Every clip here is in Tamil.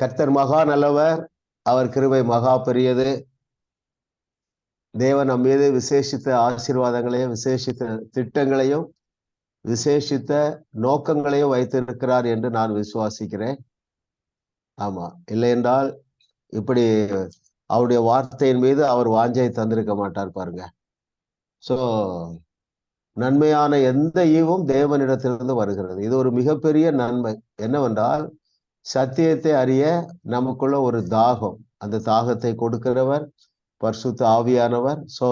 கர்த்தர் மகா நல்லவர், அவர் கிருபை மகா பெரியது. தேவன் நம் மீது விசேஷித்த ஆசீர்வாதங்களையும் விசேஷித்த திட்டங்களையும் விசேஷித்த நோக்கங்களையும் வைத்திருக்கிறார் என்று நான் விசுவாசிக்கிறேன். ஆமா, இல்லை என்றால் இப்படி அவருடைய வார்த்தையின் மீது அவர் வாஞ்சை தந்திருக்க மாட்டார் பாருங்க. சோ நன்மையான எந்த ஈவும் தேவனிடத்திலிருந்து வருகிறது. இது ஒரு மிகப்பெரிய நன்மை. என்னவென்றால் சத்தியத்தை அறிய நமக்குள்ள ஒரு தாகம், அந்த தாகத்தை கொடுக்கிறவர் பரிசுத்த ஆவியானவர். சோ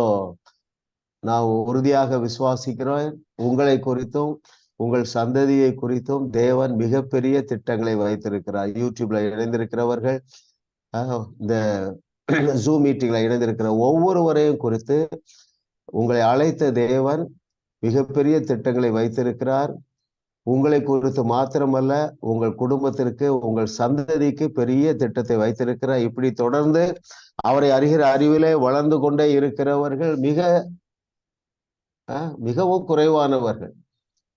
நான் உறுதியாக விசுவாசிக்கிறேன், உங்களை குறித்தும் உங்கள் சந்ததியை குறித்தும் தேவன் மிகப்பெரிய திட்டங்களை வைத்திருக்கிறார். யூடியூப்ல இணைந்திருக்கிறவர்கள், இந்த ஜூம் மீட்டிங்ல இணைந்திருக்கிற ஒவ்வொருவரையும் குறித்து உங்களை அழைத்த தேவன் மிகப்பெரிய திட்டங்களை வைத்திருக்கிறார். உங்களை குறித்து மாத்திரமல்ல, உங்கள் குடும்பத்திற்கு உங்கள் சந்ததிக்கு பெரிய திட்டத்தை வைத்திருக்கிறார். இப்படி தொடர்ந்து அவரை அறிகிற அறிவிலே வளர்ந்து கொண்டே இருக்கிறவர்கள் மிகவும் குறைவானவர்கள்.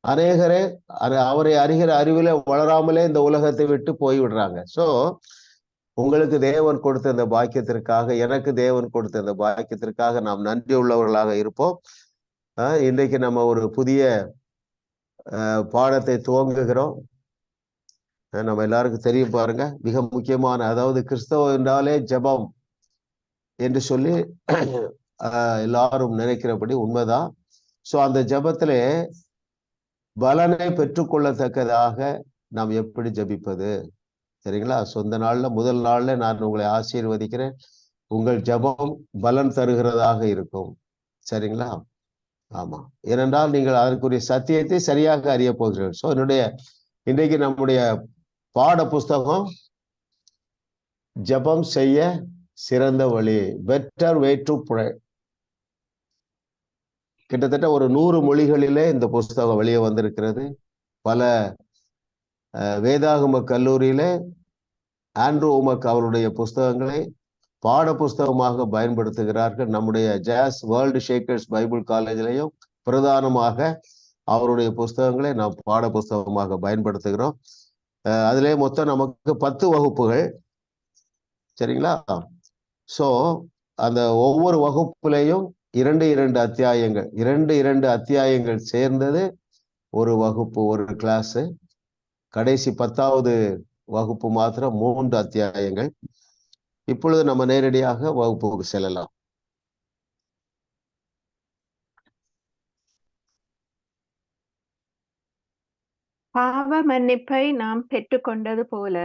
அநேகரே அவரை அறிகிற அறிவிலே வளராமலே இந்த உலகத்தை விட்டு போய்விடுறாங்க. சோ உங்களுக்கு தேவன் கொடுத்த இந்த பாக்கியத்திற்காக, எனக்கு தேவன் கொடுத்த இந்த பாக்கியத்திற்காக நாம் நன்றி உள்ளவர்களாக இருப்போம். இன்றைக்கு நம்ம ஒரு புதிய பாடத்தை துவங்குகிறோம். நம்ம எல்லாருக்கும் தெரியும் பாருங்க, மிக முக்கியமான, அதாவது கிறிஸ்தவம் என்றாலே ஜெபம் என்று சொல்லி எல்லாரும் நினைக்கிறபடி உண்மைதான். சோ அந்த ஜெபத்திலே பலனை பெற்றுக்கொள்ளத்தக்கதாக நாம் எப்படி ஜெபிப்பது, சரிங்களா? சொந்த நாள்ல முதல் நாள்ல நான் உங்களை ஆசீர்வதிக்கிறேன். உங்கள் ஜெபம் பலன் தருகிறதாக இருக்கும், சரிங்களா? ஆமா, ஏனென்றால் நீங்கள் அதற்குரிய சத்தியத்தை சரியாக அறிய போகிறீர்கள். ஸோ இன்றைக்கு நம்முடைய பாட புஸ்தகம் ஜெபம் செய்ய சிறந்த வழி, பெட்டர் வே டு ப்ரே. கிட்டத்தட்ட ஒரு 100 மொழிகளிலே இந்த புஸ்தகம் வெளியே வந்திருக்கிறது. பல வேதாகம கல்லூரியிலே ஆண்ட்ரூ உமக் அவருடைய புஸ்தகங்களை பாட புஸ்தகமாக பயன்படுத்துகிறார்கள். நம்முடைய ஜாஸ் வேர்ல்டு ஷேக்கர்ஸ் பைபிள் காலேஜிலையும் பிரதானமாக அவருடைய புஸ்தகங்களை நாம் பாட புஸ்தகமாக பயன்படுத்துகிறோம். அதிலே மொத்தம் நமக்கு 10 வகுப்புகள், சரிங்களா? சோ அந்த ஒவ்வொரு வகுப்புலையும் 2 அத்தியாயங்கள் சேர்ந்தது ஒரு வகுப்பு, ஒரு கிளாஸ். கடைசி 10வது வகுப்பு மாத்திரம் 3 அத்தியாயங்கள். இப்பொழுது நம்ம நேரடியாக வகுப்புக்கு செல்லலாம். பாவ மன்னிப்பை நாம் பெற்றுக்கொண்டது போல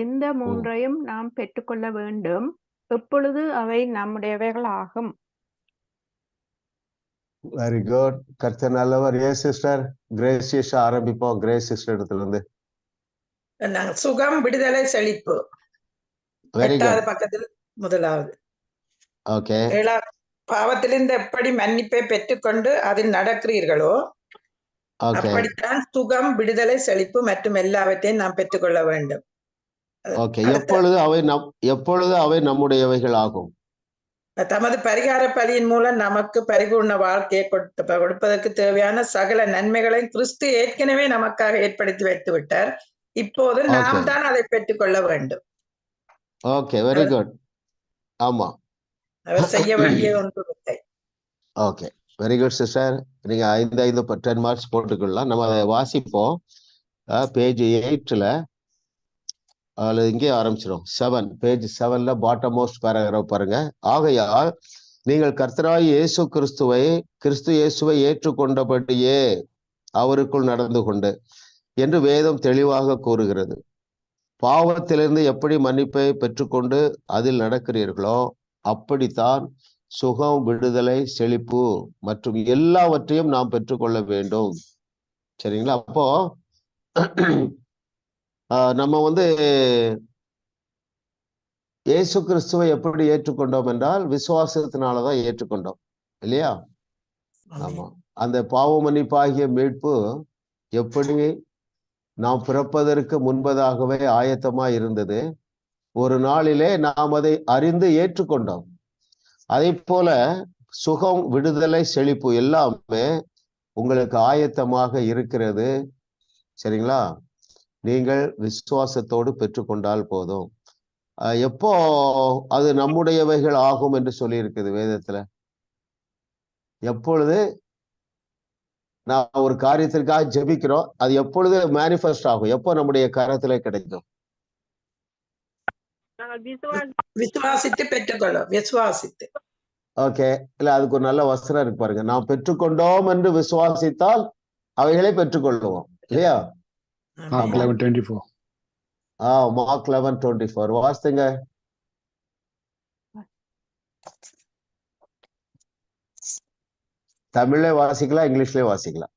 எந்த 3ஐயும் நாம் பெற்றுக்கொள்ள வேண்டும், எப்பொழுது அவை நம்முடையவைகள் ஆகும். வெரி குட், கர்த்தர் நல்லவர். ஏ சிஸ்டர் கிரேஸ் சிஸ்டர் ஆரம்பிப்போம். கிரேஸ் சிஸ்டர் இடத்துல இருந்து. சுகம், விடுதலை, செழிப்பு. Very good. பக்கத்தில் முதலாவது. ஓகே. பாவத்திலிருந்து எப்படி மன்னிப்பை பெற்றுக்கொண்டு அதில் நடக்கிறீர்களோ அப்படித்தான் சுகம், விடுதலை, செழிப்பு மற்றும் எல்லாவற்றையும் நாம் பெற்றுக்கொள்ள வேண்டும். ஓகே. எப்பொழுது அவை நம்முடையவைகள் ஆகும்? தமது பரிகார பலியின் மூலம் நமக்கு பரிபூர்ண வாழ்க்கையை கொடுப்பதற்கு தேவையான சகல நன்மைகளையும் கிறிஸ்து ஏற்கனவே நமக்காக ஏற்படுத்தி வைத்து விட்டார். இப்போது நாம் தான் அதை பெற்றுக்கொள்ள வேண்டும். Okay, very good. ஆமா, அவர் செய்ய வேண்டிய ஒன்றுமில்லை. Okay, very good sister. நீங்க 5 10 மார்க்ஸ் போட்டுக்கலாம். நம்ம அதை வாசிப்போம். பேஜ் 8ல இங்கே ஆரம்பிச்சிடும். 7, பேஜ் 7ல பாட்டம் மோஸ்ட் பேராகிராஃப் பாருங்க. ஆகையால் நீங்கள் கர்த்தராய் கிறிஸ்து இயேசுவை ஏற்றுக்கொண்டபடியே அவருக்குள் நடந்து கொண்டு என்று வேதம் தெளிவாக கூறுகிறது. பாவத்திலிருந்து எப்படி மன்னிப்பை பெற்றுக்கொண்டு அதில் நடக்கிறீர்களோ அப்படித்தான் சுகம், விடுதலை, செழிப்பு மற்றும் எல்லாவற்றையும் நாம் பெற்றுக்கொள்ள வேண்டும், சரிங்களா? அப்போ நம்ம இயேசு கிறிஸ்துவை எப்படி ஏற்றுக்கொண்டோம் என்றால் விசுவாசத்தினாலதான் ஏற்றுக்கொண்டோம், இல்லையா? ஆமா, அந்த பாவ மன்னிப்பாகிய மீட்பு எப்படி நாம் பிறப்பதற்கு முன்பதாகவே ஆயத்தமா இருந்தது. ஒரு நாளிலே நாம் அதை அறிந்து ஏற்றுக்கொண்டோம். அதே போல சுகம், விடுதலை, செழிப்பு எல்லாமே உங்களுக்கு ஆயத்தமாக இருக்கிறது, சரிங்களா? நீங்கள் விசுவாசத்தோடு பெற்றுக்கொண்டால் போதும். எப்போ அது நம்முடையவைகள் ஆகும் என்று சொல்லி இருக்குது வேதத்துல? எப்பொழுது நான் ஒரு காரியத்திற்காக ஜெபிக்கிறோம், அது எப்பொழுது மேனிஃபெஸ்ட் ஆகும்? எப்போ நம்முடைய கரத்துல கிடைக்கும்? விசுவாசித்து பெற்றுக்கொள்ளும். விசுவாசித்து. ஓகே, இல்ல அதுக்கு ஒரு நல்ல வசனம் இருக்கு பாருங்க. நாம் பெற்றுக்கொண்டோம் என்று விசுவாசித்தால் அவைகளை பெற்றுக்கொள்ளுவோம், இல்லையா? Mark 11:24. மார்க் 11:24 வாசிங்க. தமிழ்ல வாசிக்கலாம், இங்கிலீஷ்லயே வாசிக்கலாம்.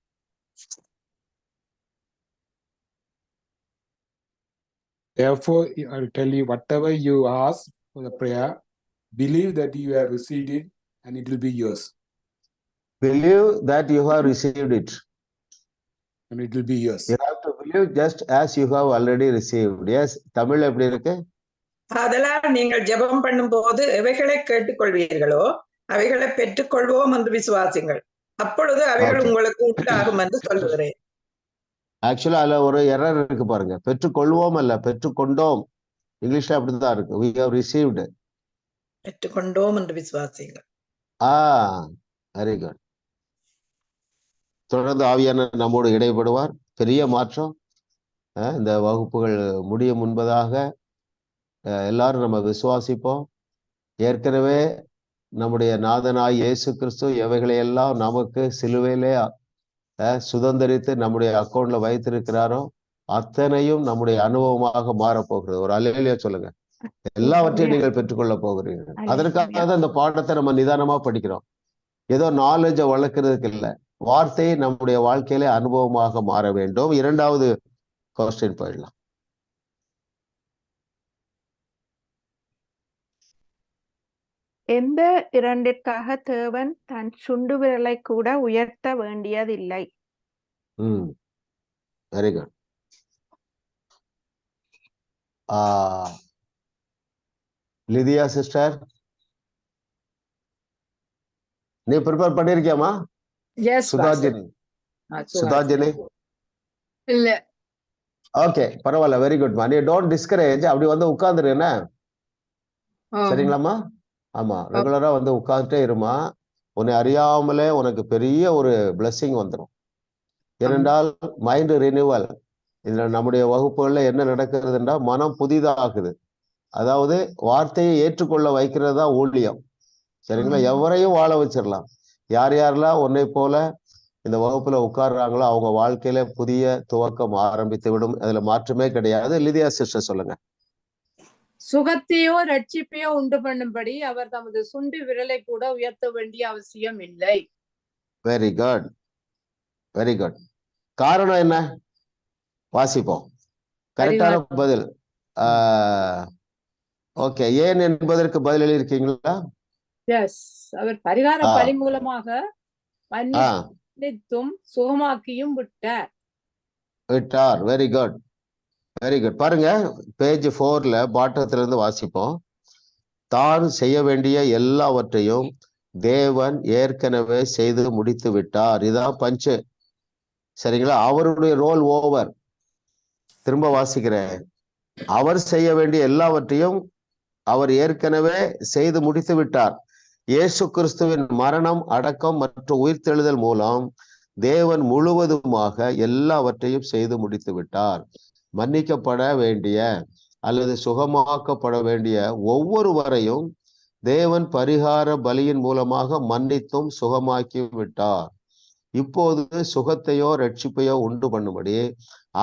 Therefore, I will tell you, whatever you ask for the prayer, believe that you have received it and it will be yours. Believe that you have received it. And it will be yours. You have to believe just as you have already received. Yes, தமிழ்ல எப்படி இருக்கு? அதெல்லாம் நீங்கள் ஜெபம் பண்ணும் போது எவைகளை கேட்டுக்கொள்வீர்களோ அவைகளை பெற்றுக்கொள்வோம் என்று விசுவாசிங்கள், அப்பொழுது அவைகள் உங்களுக்கு உண்டாகும் என்று சொல்லுகிறேன். ஆக்சுவலா அதுல ஒரு எரர் இருக்கு பாருங்க. பெற்றுக்கொள்வோம் அல்ல, பெற்றுக்கொண்டோம். இங்கிலீஷ்ல அப்படிதான் இருக்கு. we have received. பெற்றுக்கொண்டோம் என்று விசுவாசிங்கள். Very good. தொடர்ந்து ஆவியான நம்மோடு இடைப்படுவார். பெரிய மாற்றம். இந்த வகுப்புகள் முடியும் முன்பதாக எல்லாரும் நம்ம விசுவாசிப்போம். ஏற்கனவே நம்முடைய நாதனாய் இயேசு கிறிஸ்து எவைகளையெல்லாம் நமக்கு சிலுவையிலே சுதந்திரித்து நம்முடைய அக்கௌண்ட்ல வைத்திருக்கிறாரோ அத்தனையும் நம்முடைய அனுபவமாக மாறப்போகிறது. ஒரு அல்லேலூயா சொல்லுங்க. எல்லாவற்றையும் நீங்கள் பெற்றுக்கொள்ள போகிறீர்கள். அதற்காக தான் இந்த பாடத்தை நம்ம நிதானமா படிக்கிறோம். ஏதோ நாலேஜை வளர்க்கறதுக்கு இல்லை, வார்த்தை நம்முடைய வாழ்க்கையில அனுபவமாக மாற வேண்டும். இரண்டாவது கொஸ்டின் போயிடலாம். எந்த இரண்டிற்காக தேவன் தன் சுண்டு விரலை கூட உயர்த்த வேண்டியதில்லை? Very good. லிதியா சிஸ்டர், நீ ப்ரிப்பேர் பண்ணிருக்கியாமா? சுதாஜினி இல்ல. ஓகே, பரவாயில்ல, வெரி குட் மா. நீ டோன்ட் டிஸ்கரேஜ். அப்படி வந்து உட்கார்ந்துரு, என்ன சரிங்களாம்மா? ஆமா, ரெகுலரா வந்து உட்கார்ந்துட்டே இருமா. உன்னை அறியாமலே உனக்கு பெரிய ஒரு பிளெஸிங் வந்துடும். ஏனென்றால் மைண்ட் ரினிவல். இதுல நம்முடைய வகுப்புகள்ல என்ன நடக்கிறதுன்றா மனம் புதிதாகுது. அதாவது வார்த்தையை ஏற்றுக்கொள்ள வைக்கிறது தான் ஊழியம், சரிங்களா? எவரையும் வாழ வச்சிடலாம். யார் யாரெல்லாம் உன்னை போல இந்த வகுப்புல உட்கார்றாங்களோ அவங்க வாழ்க்கையில புதிய துவக்கம் ஆரம்பித்து விடும். அதுல மாற்றமே கிடையாது. லிதியா சிஸ்டர் சொல்லுங்க. சுகத்தையோ ரட்சிப்பையோ உண்டு பண்ணும்படி அவர் தமது சுண்டு விரலை கூட உயர்த்த வேண்டிய அவசியம் இல்லை. Very good, very good. காரணம் என்ன? வாசிப்போம். கரெக்டான பதில். ஓகே, ஏன் என்பதற்கு பதில் எழுதியிருக்கீங்களா? எஸ், அவர் பரிகார பலி மூலமாக மன்னித்தும் சுகமாக்கியும் விட்டார். Very good, very good. பாருங்க, பேஜ் 4ல பாட்டத்துல இருந்து வாசிப்போம். தான் செய்ய வேண்டிய எல்லாவற்றையும் தேவன் ஏற்கனவே செய்து முடித்து விட்டார். இதான் பஞ்சு, சரிங்களா? அவருடைய ரோல் ஓவர். திரும்ப வாசிக்கிறேன். அவர் செய்ய வேண்டிய எல்லாவற்றையும் அவர் ஏற்கனவே செய்து முடித்து விட்டார். இயேசு கிறிஸ்துவின் மரணம், அடக்கம் மற்றும் உயிர்த்தெழுதல் மூலம் தேவன் முழுவதுமாக எல்லாவற்றையும் செய்து முடித்து விட்டார். மன்னிக்கப்பட வேண்டிய அல்லது சுகமாக்கப்பட வேண்டிய ஒவ்வொருவரையும் தேவன் பரிகார பலியின் மூலமாக மன்னித்தும் சுகமாக்கி விட்டார். இப்போது சுகத்தையோ ரட்சிப்பையோ உண்டு பண்ணும்படி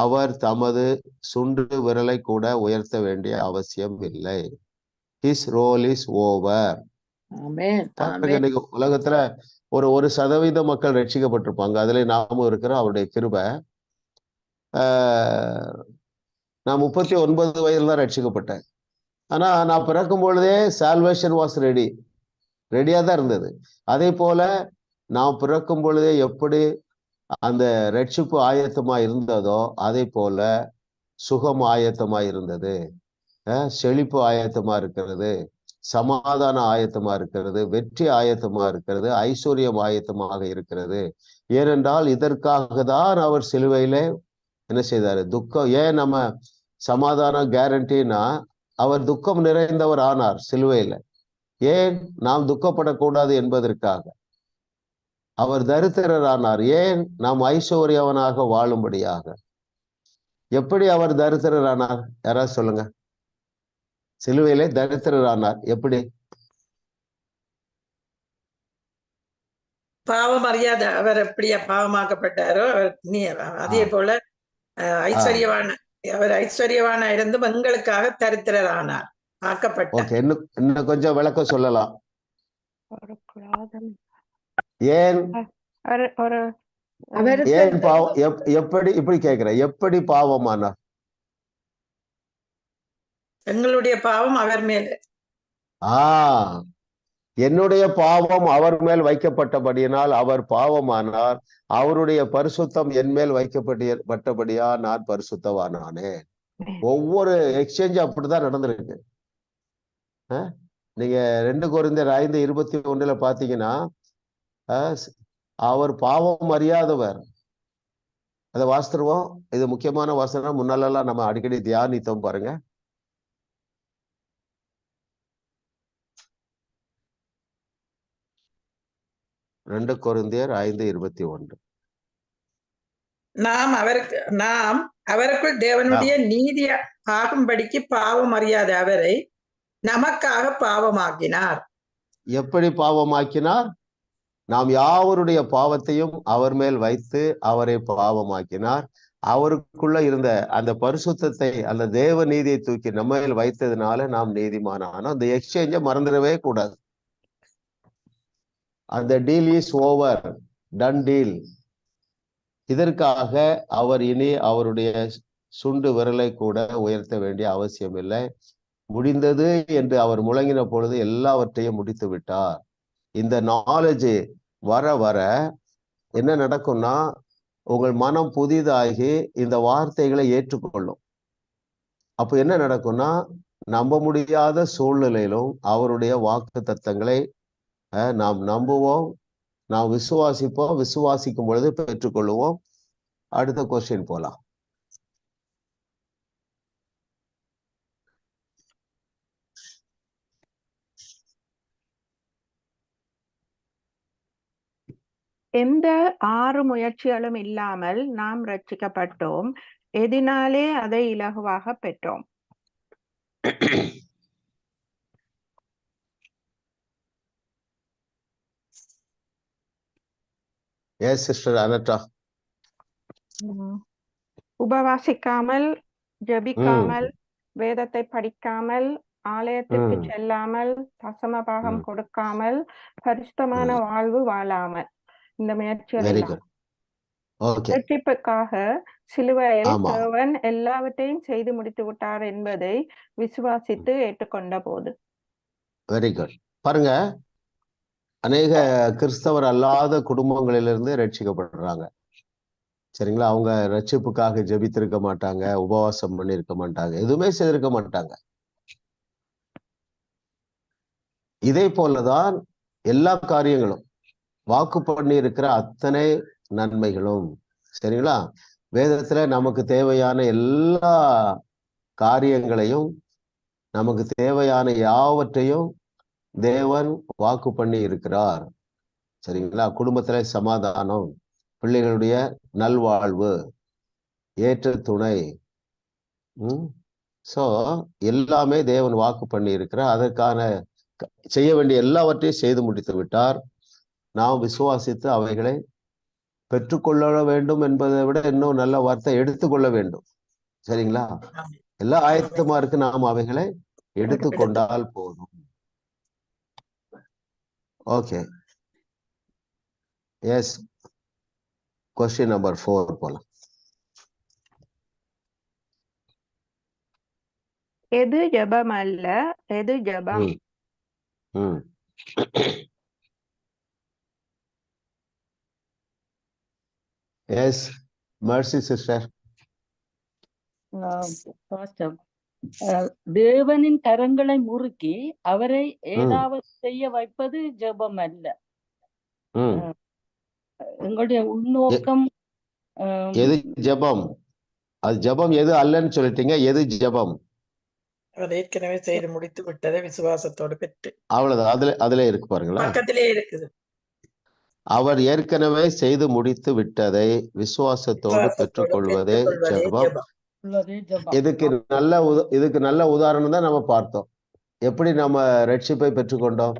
அவர் தமது சுண்டு விரலை கூட உயர்த்த வேண்டிய அவசியம் இல்லை. His role is over. உலகத்துல ஒரு 1% மக்கள் ரட்சிக்கப்பட்டிருப்பாங்க. அதுல நாமும் இருக்கிறோம். அவருடைய கிருபை. நான் 39 வயதுல தான் ரட்சிக்கப்பட்டேன். ஆனா நான் பிறக்கும் பொழுதே சால்வேஷன் வாஸ் ரெடியா தான் இருந்தது. அதே போல நான் பிறக்கும் பொழுதே எப்படி அந்த ரட்சிப்பு ஆயத்தமா இருந்ததோ அதே போல சுகம் ஆயத்தமா இருந்தது, செழிப்பு ஆயத்தமா இருக்கிறது, சமாதானம் ஆயத்தமா இருக்கிறது, வெற்றி ஆயத்தமா இருக்கிறது, ஐஸ்வர்யம் ஆயத்தமாக இருக்கிறது. ஏனென்றால் இதற்காக தான் அவர் சிலுவையிலே என்ன செய்தாரு? துக்கம். ஏன் நம்ம சமாதானம் கேரண்டினா அவர் துக்கம் நிறைந்தவர் ஆனார் சிலுவையில. ஏன்? நாம் துக்கப்படக்கூடாது என்பதற்காக. அவர் தரித்திரர் ஆனார். ஏன்? நாம் ஐஸ்வர்யவனாக வாழும்படியாக. எப்படி அவர் தரித்திரர் ஆனார்? யாராவது சொல்லுங்க. சிலுவையிலே தரித்திரர் ஆனார். எப்படி? பாவம் அறியாத அவர் எப்படியா பாவமாக்கப்பட்டாரோ அதே போல ஐஸ்வர்யவான அவர் ஐஸ்வர்யவான இருந்தும் எங்களுக்காக தரித்திரர் ஆனார், ஆக்கப்பட்டார். ஓகே, இன்னும் கொஞ்சம் விளக்கம் சொல்லலாம். ஏன் ஏன் பாவம்? எப்படி இப்படி கேட்கிறேன், எப்படி பாவமானார்? எங்களுடைய பாவம் அவர் மேல். என்னுடைய பாவம் அவர் மேல் வைக்கப்பட்டபடியினால் அவர் பாவமானார். அவருடைய பரிசுத்தம் என் மேல் வைக்கப்பட்டபடியா நான் பரிசுத்தவானானே. ஒவ்வொரு எக்ஸ்சேஞ்ச் அப்படிதான் நடந்திருக்கு. நீங்க 2 கொரிந்தியர் 5:21 பாத்தீங்கன்னா அவர் பாவம் அறியாதவர். அதை வாசித்துருவோம். இது முக்கியமான வாசனம். முன்னாலெல்லாம் நம்ம அடிக்கடி தியானித்தோம் பாருங்க. 2 கொரிந்தியர் 5:21. நாம் அவருக்குள் தேவனுடைய நீதி ஆகும்படிக்கு பாவம் அறியாத அவரை நமக்காக பாவமாக்கினார். எப்படி பாவமாக்கினார்? நாம் யாவருடைய பாவத்தையும் அவர் மேல் வைத்து அவரை பாவமாக்கினார். அவருக்குள்ள இருந்த அந்த பரிசுத்தத்தை, அந்த தேவ நீதியை தூக்கி நம்ம மேல் வைத்ததுனால நாம் நீதிமானானோம். அந்த எக்ஸ்சேஞ்சை மறந்துடவே கூடாது. அந்த deal is over, ton deal. இதற்காக அவர் இனி அவருடைய சுண்டு விரலை கூட உயர்த்த வேண்டிய அவசியம் இல்லை. முடிந்தது என்று அவர் முழங்கின பொழுது எல்லாவற்றையும் முடித்து விட்டார். இந்த நாலேஜ் வர வர என்ன நடக்கும்னா, உங்கள் மனம் புதிதாகி இந்த வார்த்தைகளை ஏற்றுக்கொள்ளும். அப்ப என்ன நடக்கும்னா, நம்ப முடியாத சூழ்நிலையிலும் அவருடைய வாக்கு தத்தங்களை நாம் நம்புவோம், நாம் விசுவாசிப்போம். விசுவாசிக்கும் பொழுது பெற்றுக்கொள்ளுவோம். அடுத்த கொஸ்டின் போலாம். எந்த 6 முயற்சிகளும் இல்லாமல் நாம் ரட்சிக்கப்பட்டோம். எதினாலே அதை இலகுவாக பெற்றோம்? சிஸ்டர் அனட்டா. உபவாசிக்காமல், ஜெபிக்காமல், வேதத்தை படிக்காமல், ஆலயத்திற்கு செல்லாமல், தசம பாகம் கொடுக்காமல், பரிசுத்தமான வாழ்வு வாழாமல், இந்த முயற்சிகள் ரட்சிப்புக்காக சிலுவையில் தேவன் எல்லாவற்றையும் செய்து முடித்து விட்டார் என்பதை விசுவாசித்து ஏற்றுக்கொண்ட போது. Very good. பாருங்க, அநேக கிறிஸ்தவர் அல்லாத குடும்பங்களிலிருந்து ரட்சிக்கப்படுறாங்க. சரிங்களா? அவங்க ரட்சிப்புக்காக ஜெபித்திருக்க மாட்டாங்க, உபவாசம் பண்ணிருக்க மாட்டாங்க, எதுவுமே செய்திருக்க மாட்டாங்க. இதே போலதான் எல்லா காரியங்களும், வாக்கு பண்ணி இருக்கிற அத்தனை நன்மைகளும். சரிங்களா? வேதத்துல நமக்கு தேவையான எல்லா காரியங்களையும், நமக்கு தேவையான யாவற்றையும் தேவன் வாக்கு பண்ணி இருக்கிறார். சரிங்களா? குடும்பத்துல சமாதானம், பிள்ளைகளுடைய நல்வாழ்வு, ஏற்ற துணை, சோ எல்லாமே தேவன் வாக்கு பண்ணி இருக்கிறார். அதற்கான செய்ய வேண்டிய எல்லாவற்றையும் செய்து முடித்து விட்டார். நாம் விசுவாசித்து அவைகளை பெற்றுக்கொள்ள வேண்டும் என்பதை விட இன்னும் நல்ல வார்த்தை, எடுத்துக்கொள்ள வேண்டும். சரிங்களா? எல்லா ஆயத்தமா இருக்கு, நாம் அவைகளை எடுத்துக்கொண்டால் போதும். Okay, S. கொஸ்டின் நம்பர் 4 போலாம். எது ஜெபம் அல்ல, எது ஜெபம்? Yes, mercy sister. தேவனின் கரங்களை முறுக்கி அவரை ஏதாவது செய்ய வைப்பது ஜெபம் அல்ல. எங்களுடைய உள்நோக்கம் எது ஜெபம்? அது ஜெபம் எது அல்லன்னு சொல்லிட்டீங்க. எது ஜெபம்? அவர் ஏற்கனவே செய்து முடித்து விட்டதை விசுவாசத்தோடு பெற்று. அவ்வளவுதான். அதுல இருக்கு பாருங்களேன். பக்கத்திலே இருக்குது. அவர் ஏற்கனவே செய்து முடித்து விட்டதை விசுவாசத்தோடு பெற்றுக்கொள்வதே ஜெபம். உள்ளதே ஜெபம். இதுக்கு நல்ல உதாரணம் தான் நம்ம பார்த்தோம். எப்படி நம்ம ரட்சிப்பை பெற்றுக்கொண்டோம்?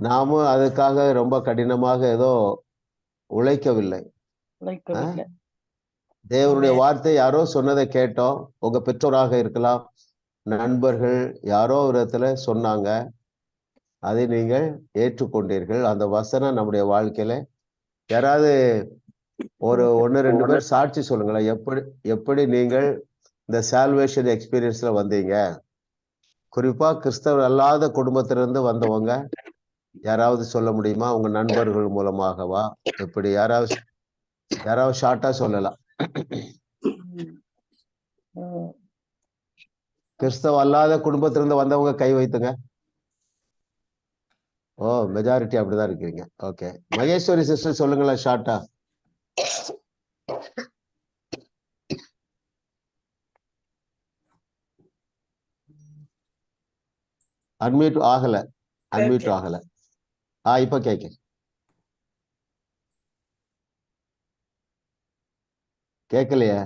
நாமும் அதுக்காக ரொம்ப கடினமாக ஏதோ உழைக்கவில்லை. தேவனுடைய வார்த்தை யாரோ சொன்னதை கேட்டோம். உங்க பெற்றோராக இருக்கலாம், நண்பர்கள் யாரோ ஒரு இடத்துல சொன்னாங்க, அதை நீங்கள் ஏற்றுக்கொண்டீர்கள். அந்த வசனம் நம்முடைய வாழ்க்கையில யாராவது ஒரு 1-2 பேர் சாட்சி சொல்லுங்களேன். எப்படி நீங்கள் இந்த சால்வேஷன் எக்ஸ்பீரியன்ஸ்ல வந்தீங்க? குறிப்பா கிறிஸ்தவர் அல்லாத குடும்பத்திலிருந்து வந்தவங்க யாராவது சொல்ல முடியுமா? உங்க நண்பர்கள் மூலமாகவா? எப்படி யாராவது ஷார்ட்டா சொல்லலாம். கிறிஸ்தவ அல்லாத குடும்பத்திலிருந்து வந்தவங்க கை வைத்துங்க. ஓ, மெஜாரிட்டி அப்படிதான் இருக்கிறீங்க. ஓகே, மகேஸ்வரி சிஸ்டர் சொல்லுங்களேன் ஷார்ட்டா. அன்மியூட் ஆகல. இப்ப கேட்க. கேட்கலையா?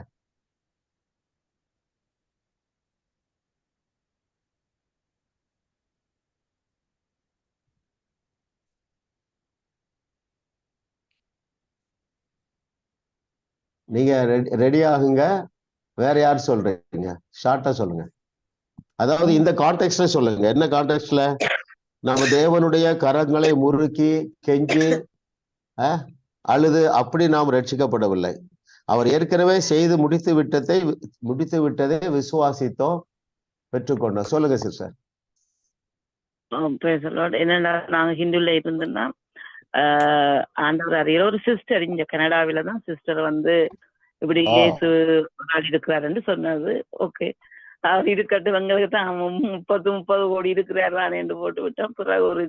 நீங்க ரெடி ஆகுங்க. வேற யார் சொல்றீங்க? ஷார்ட்டா சொல்லுங்க. அதாவது இந்த கான்டெக்ட்ல சொல்லுங்க. என்ன கான்டெக்ட்ல? நம்ம தேவனுடைய கரங்களை முறுக்கி கெஞ்சி அழுது அப்படி நாம் ரட்சிக்கப்படவில்லை. அவர் ஏற்கனவே செய்து முடித்து விட்டதை விசுவாசித்தோம், பெற்றுக்கொண்டோம். சொல்லுங்க சிஸ்டர். என்னன்னா, நாங்க ஹிந்துல இருந்தோம்னா ஆண்டவர் அறிகிற ஒரு சிஸ்டர் இங்க கனடாவில தான் சிஸ்டர் வந்து இப்படி இயேசு இருக்கிறாருன்னு சொன்னது. ஓகே, அவர் இருக்கட்டும், எங்களுக்கு தான் 30 கோடி இருக்கிறாரு என்று போட்டு விட்டோம். பிறகு ஒரு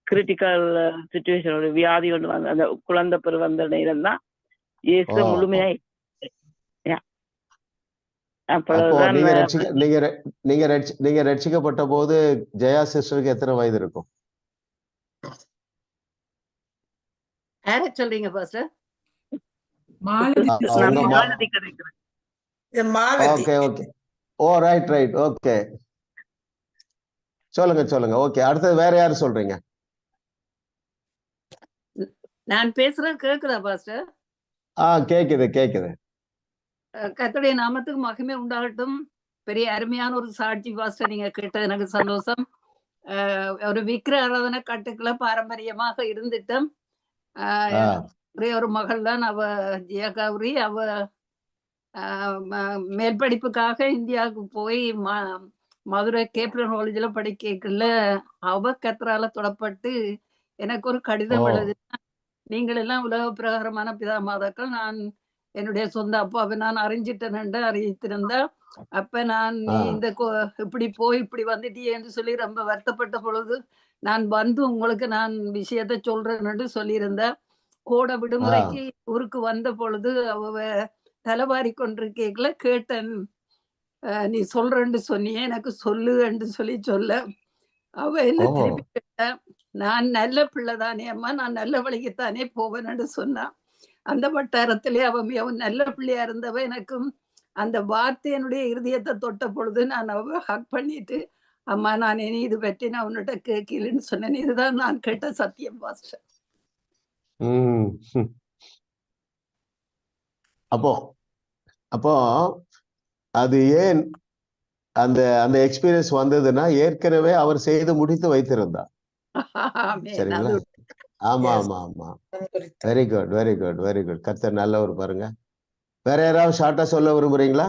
கிரிட்டிக்கல் சிச்சுவேஷன், ஒரு வியாதி ஒன்று வந்து அந்த குழந்தை பெரு வந்த நேரம் தான் இயேசு முழுமையா. நீங்க ரட்சிக்கப்பட்ட போது ஜெயா சிஸ்டருக்கு எத்தனை வயது இருக்கும்? சொல்றீங்க பாஸ்டர்? சொல்லுங்க. ஓகே, அடுத்தது வேற யாரு சொல்றீங்க? நான் பேசுறேன், கேக்குதா பாஸ்டர்? கேக்குது. கர்த்தருடைய நாமத்துக்கு மகிமை உண்டாகட்டும். பெரிய அருமையான ஒரு சாட்சி பாஸ்டர் நீங்க கேட்டது எனக்கு சந்தோஷம். ஒரு விக்கிர ஆராதனை கட்டுக்குள்ள பாரம்பரியமாக இருந்துட்டோம். ஒரே ஒரு மகள் தான், அவ ஜெயா கௌரி. அவ மேல் படிப்புக்காக இந்தியாவுக்கு போய் மதுரை கேப்டன் காலேஜில் படிக்கல. அவ கத்தரால தொடப்பட்டு எனக்கு ஒரு கடிதம் எழுதினா, நீங்கள் எல்லாம் உலக பிரகாரமான பிதா மாதாக்கள், நான் என்னுடைய சொந்த அப்பாவை நான் அறிஞ்சிட்டேன்னு அறிவித்திருந்தா. அப்ப நான் நீ இந்த இப்படி வந்துட்டியேன்னு சொல்லி ரொம்ப வருத்தப்பட்ட பொழுது நான் வந்து உங்களுக்கு நான் விஷயத்த சொல்றேன்னு சொல்லியிருந்தேன். கோடை விடுமுறைக்கு ஊருக்கு வந்த பொழுது அவ தலைவாரி கொண்டிருக்கேக்கல கேட்டேன், நீ சொல்றேன்னு சொன்னியே, எனக்கு சொல்லுன்னு சொல்ல அவ என்ன திருப்பி கேட்ட, நான் நல்ல பிள்ளைதானே அம்மா, நான் நல்ல வழிக்குத்தானே போவேன்னு சொன்னான். அந்த வட்டாரத்திலே அவன் நல்ல பிள்ளையா இருந்தவ. எனக்கும் அந்த வார்த்தையனுடைய இருதயத்தை தொட்ட பொழுது நான் அவ ஹக் பண்ணிட்டு, அம்மா நான் இனி இது பற்றி நான் உன்னிட்ட கேட்கலன்னு சொன்னேன். இதுதான் நான் கேட்ட சத்தியம் பாஸ்டர். அப்போ அது ஏன் அந்த அந்த எக்ஸ்பீரியன்ஸ் வந்ததுன்னா, ஏற்கனவே அவர் செய்து முடித்து வைத்திருந்தார். சரிங்களா? ஆமா. Very good. கர்த்தர் நல்லவர் பாருங்க. வேற யாராவது ஷார்ட்டா சொல்ல விரும்புறீங்களா?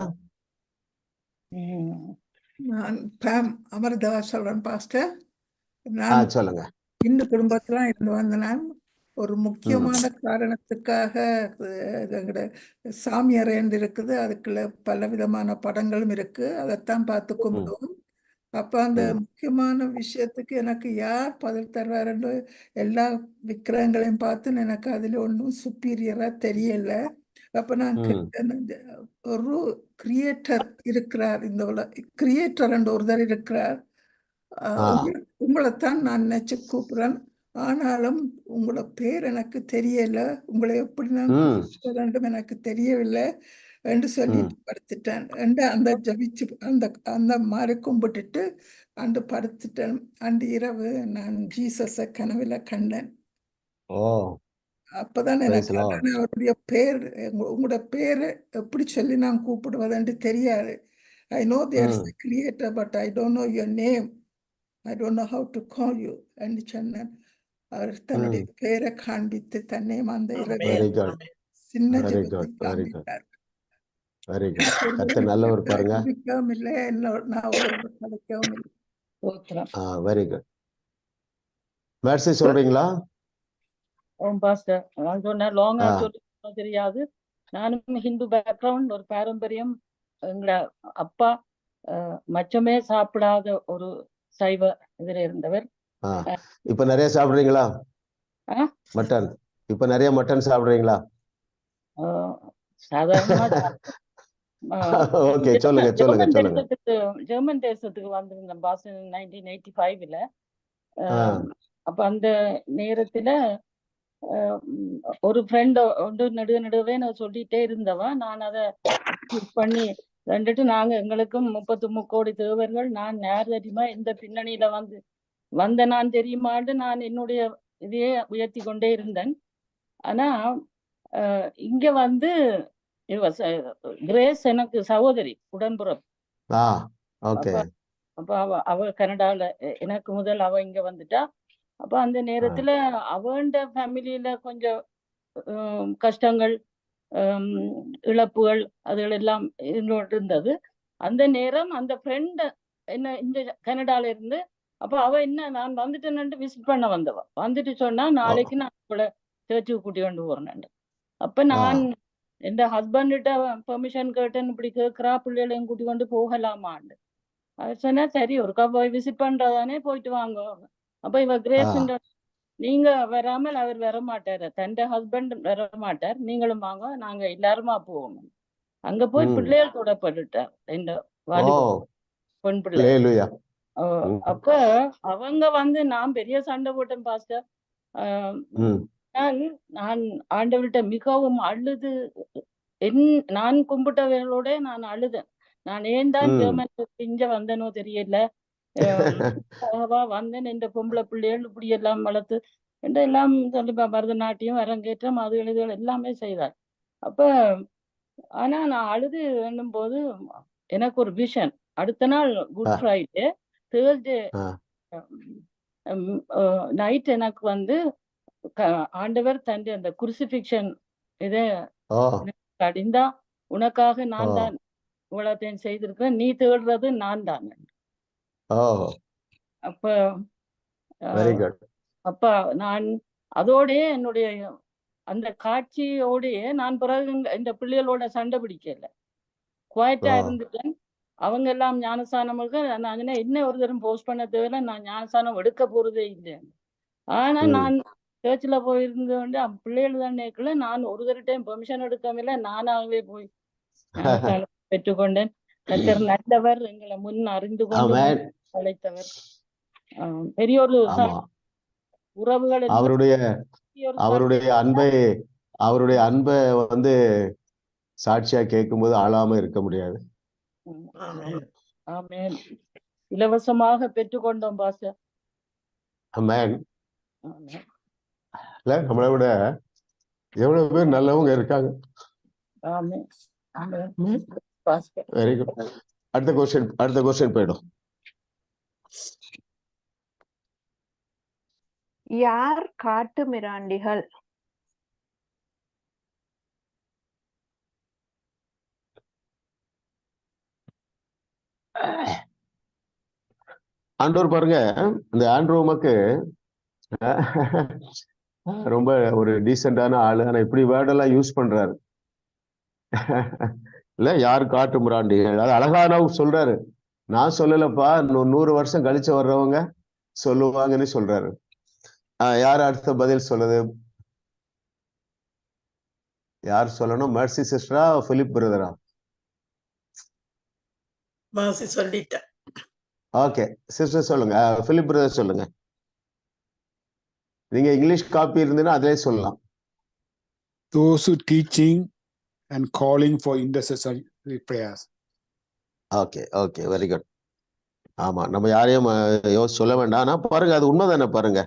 நான் பாம் அமர்தவா சொல்றேன் பாஸ்டர். நான் சொல்லுங்க. இந்து குடும்பத்துல இருந்து வந்த நான் ஒரு முக்கியமான காரணத்துக்காக எங்கட சாமி அறையண்டு இருக்குது. அதுக்குள்ள பல விதமான படங்களும் இருக்கு. அதைத்தான் பார்த்து கும்பிடுவோம். அப்ப அந்த முக்கியமான விஷயத்துக்கு எனக்கு யார் பதில் தர்றாருன்னு எல்லா விக்கிரகங்களையும் பார்த்து எனக்கு அதுல ஒன்றும் சுப்பீரியரா தெரியல. அப்ப நான் கேட்டேன், ஒரு கிரியேட்டர் இருக்கிறார், இந்த கிரியேட்டர் என்ற ஒருத்தர் இருக்கிறார், உங்களைத்தான் நான் நினைச்சு கூப்பிடுறேன், ஆனாலும் உங்களோட பேர் எனக்கு தெரியல, உங்களை எப்படி நான் கூப்பிட வேண்டும் எனக்கு தெரியவில்லை என்று சொல்லிட்டு படுத்துட்டேன். அந்த ஜபிச்சு அந்த மாதிரி கும்பிட்டுட்டு அன்று படுத்துட்டேன். அன்று இரவு நான் ஜீசஸ கனவுல கண்டேன். அப்பதான் எனக்கு அவருடைய பேர், உங்களோட பேரு எப்படி சொல்லி நான் கூப்பிடுவதுன்னு தெரியாது. I know there's a creator, but I don't know your name. I don't know how to call you. என்று சொன்னேன். அவர் தன்னுடைய பேரை காண்பித்து தன்னையும் அந்த இரவு சின்ன ஜெபத்தை காண்பித்தார். நல்லவர் பாருங்க. இல்லை, நான் ஒரு கிடைக்கவும் இல்லை. Very good. மேர்சி சொல்றீங்களா? பாஸ்டர் நான் சொன்னேன், லாங்கா சொல்லி தெரியாது. நானும் ஹிந்து பேக்ரவுண்ட், ஒரு பாரம்பரியம். எங்கள அப்பா மச்சமே சாப்பிடாத ஒரு சைவ இதுல இருந்தவர். இப்ப நிறைய சாப்பிடுறீங்களா மட்டன்? இப்ப நிறைய மட்டன் சாப்பிடுறீங்களா? சாதாரணமா ஓகே, சொல்லுங்க சொல்லுங்க சொல்லுங்க. ஜெர்மன் தேசத்துக்கு வந்திருந்தேன் பாஸ் 1985ல. அப்ப அந்த நேரத்துல ஒரு ஃப்ரெண்ட் ஒன்று நடுவே நான் சொல்லிட்டே இருந்தவன். நான் அதை பண்ணி ரெண்டுட்டு, நாங்க எங்களுக்கும் 33 கோடி தேவர்கள், நான் யார் தெரியுமா, இந்த பின்னணியில வந்த நான் தெரியுமான்னு நான் என்னுடைய இதையே உயர்த்தி கொண்டே இருந்தேன். ஆனா இங்க கிரேஸ் எனக்கு சகோதரி, உடன்புறம். அப்ப அவ கனடால, எனக்கு முதல் அவ இங்க வந்துட்டா. அப்ப அந்த நேரத்துல அவண்ட ஃபேமிலியில கொஞ்சம் கஷ்டங்கள், இழப்புகள், அதுகள் எல்லாம் இருந்தது. அந்த நேரம் அந்த ஃப்ரெண்ட் என்ன இந்த கனடால இருந்து, அப்ப அவ என்ன நான் வந்துட்டேன்னு விசிட் பண்ண வந்தவ. வந்துட்டு சொன்னா, நாளைக்கு நான் அவளை சர்ச்சுக்கு கூட்டி கொண்டு போறேன். அப்ப நான் என் ஹஸ்பண்ட பெர்மிஷன் கேட்டேன்னு, இப்படி கேட்கிறா, பிள்ளைகளையும் கூட்டி கொண்டு போகலாமான்னு. அவர் சொன்னா, சரி ஒருக்கா போய் விசிட் பண்றதானே, போயிட்டு வாங்க. அப்ப இவ கிரேஸ், நீங்க வராமல் அவர் வர மாட்டாரு, தன் ஹஸ்பண்ட் வர மாட்டார், நீங்களும் வாங்க, நாங்க எல்லாருமா போவோம். அங்க போய் பிள்ளைகள் தொடப்பட்டுட்டார், இந்த பெண் பிள்ளை. அப்ப அவங்க நான் பெரிய சண்டை போட்டேன் பாஸ்டர். நான் ஆண்டவர்கிட்ட மிகவும் அழுது, நான் கும்பிட்டவர்களோட நான் அழுதேன். நான் ஏன் தான் இங்க வந்தேனோ தெரியல, வந்தேன், இந்த பொம்பளை பிள்ளைகள் இப்படி எல்லாம் வளர்த்து எல்லாம் சொல்லி பரதநாட்டியம், அரங்கேற்றம், அது எழுதுகள் எல்லாமே செய்தார். அப்ப ஆனா நான் அழுது என்னும் போது எனக்கு ஒரு விஷன். அடுத்த நாள் குட் ஃப்ரைடே, தேர்ஸ்டே நைட் எனக்கு ஆண்டவர் தன் அந்த குருசிபிக்ஷன் இதை கடிந்தா, உனக்காக நான் தான் இவ்வளத்தையும் செய்திருக்கிறேன், நீ தேடுறது நான் தான். அப்ப நான் அதோடய என்னுடைய அந்த காட்சியோடய நான் பிறகு இந்த பிள்ளைகளோட சண்டை பிடிக்கல, குவாய்ட்டா இருந்துட்டேன். அவங்க எல்லாம் ஞானஸ்தானமுக்கு நான் என்ன ஒரு தரம் போஸ்ட் பண்ண தேவையில்ல, நான் ஞானஸ்தானம் எடுக்க போறதே இல்லை. ஆனா நான் சர்ச்சில் போயிருந்து பிள்ளைகள் தான் நேக்கல, நான் ஒரு தரட்டையும் பெர்மிஷன் எடுக்கவில்லை, நானாகவே போய் ஞானஸ்தானம் பெற்றுக்கொண்டேன். கர்த்தர் நல்லவர், எங்களை முன் அறிந்து கொண்டு அழைத்தவர். பெரிய ஒரு உறவுகள், அவருடைய அன்பை சாட்சியா கேட்கும்போது ஆளாம இருக்க முடியாது. ஆமென். இலவசமாக பெற்றுக்கொண்டோம் பாஸ்டர். ஆமென். நம்மளை விட எவ்வளவு பேர் நல்லவங்க இருக்காங்க. ஆமென். ஆமென் பாஸ்டர். Very good. அடுத்த क्वेश्चन போய்டும். யார் காட்டு மிராண்டிகள்? ஆண்டவர் பாருங்க, இந்த ஆண்ட்ரோவுக்கு ரொம்ப ஒரு டீசென்டான ஆளு, ஆனா இப்படி வேர்டெல்லாம் யூஸ் பண்றாரு. இல்ல, யார் காட்டு மிராண்டிகள், அது அழகான சொல்றாரு. நான் சொல்லலப்பா, 100 வருஷம் கழிச்சு வர்றவங்க சொல்லுவாங்கன்னு சொல்றாரு. யார் அடுத்த பதில் சொல்லுது? யார் சொல்லணும்? Mercy சிஸ்டரா, Philip பிரதரா? மாசி சொல்லிட்டேன். ஓகே சிஸ்டர் சொல்லுங்க. பிலிப் பிரதர் சொல்லுங்க. நீங்க இங்கிலீஷ் காப்பி இருந்தீங்கன்னா அதிலே சொல்லலாம். Those who teaching and calling for intercessory prayers. Okay okay, very good. ஆமா, நம்ம யாரையும் யோசிச்சு சொல்ல வேண்டாம். ஆனா பாருங்க, அது உண்மைதானே பாருங்க,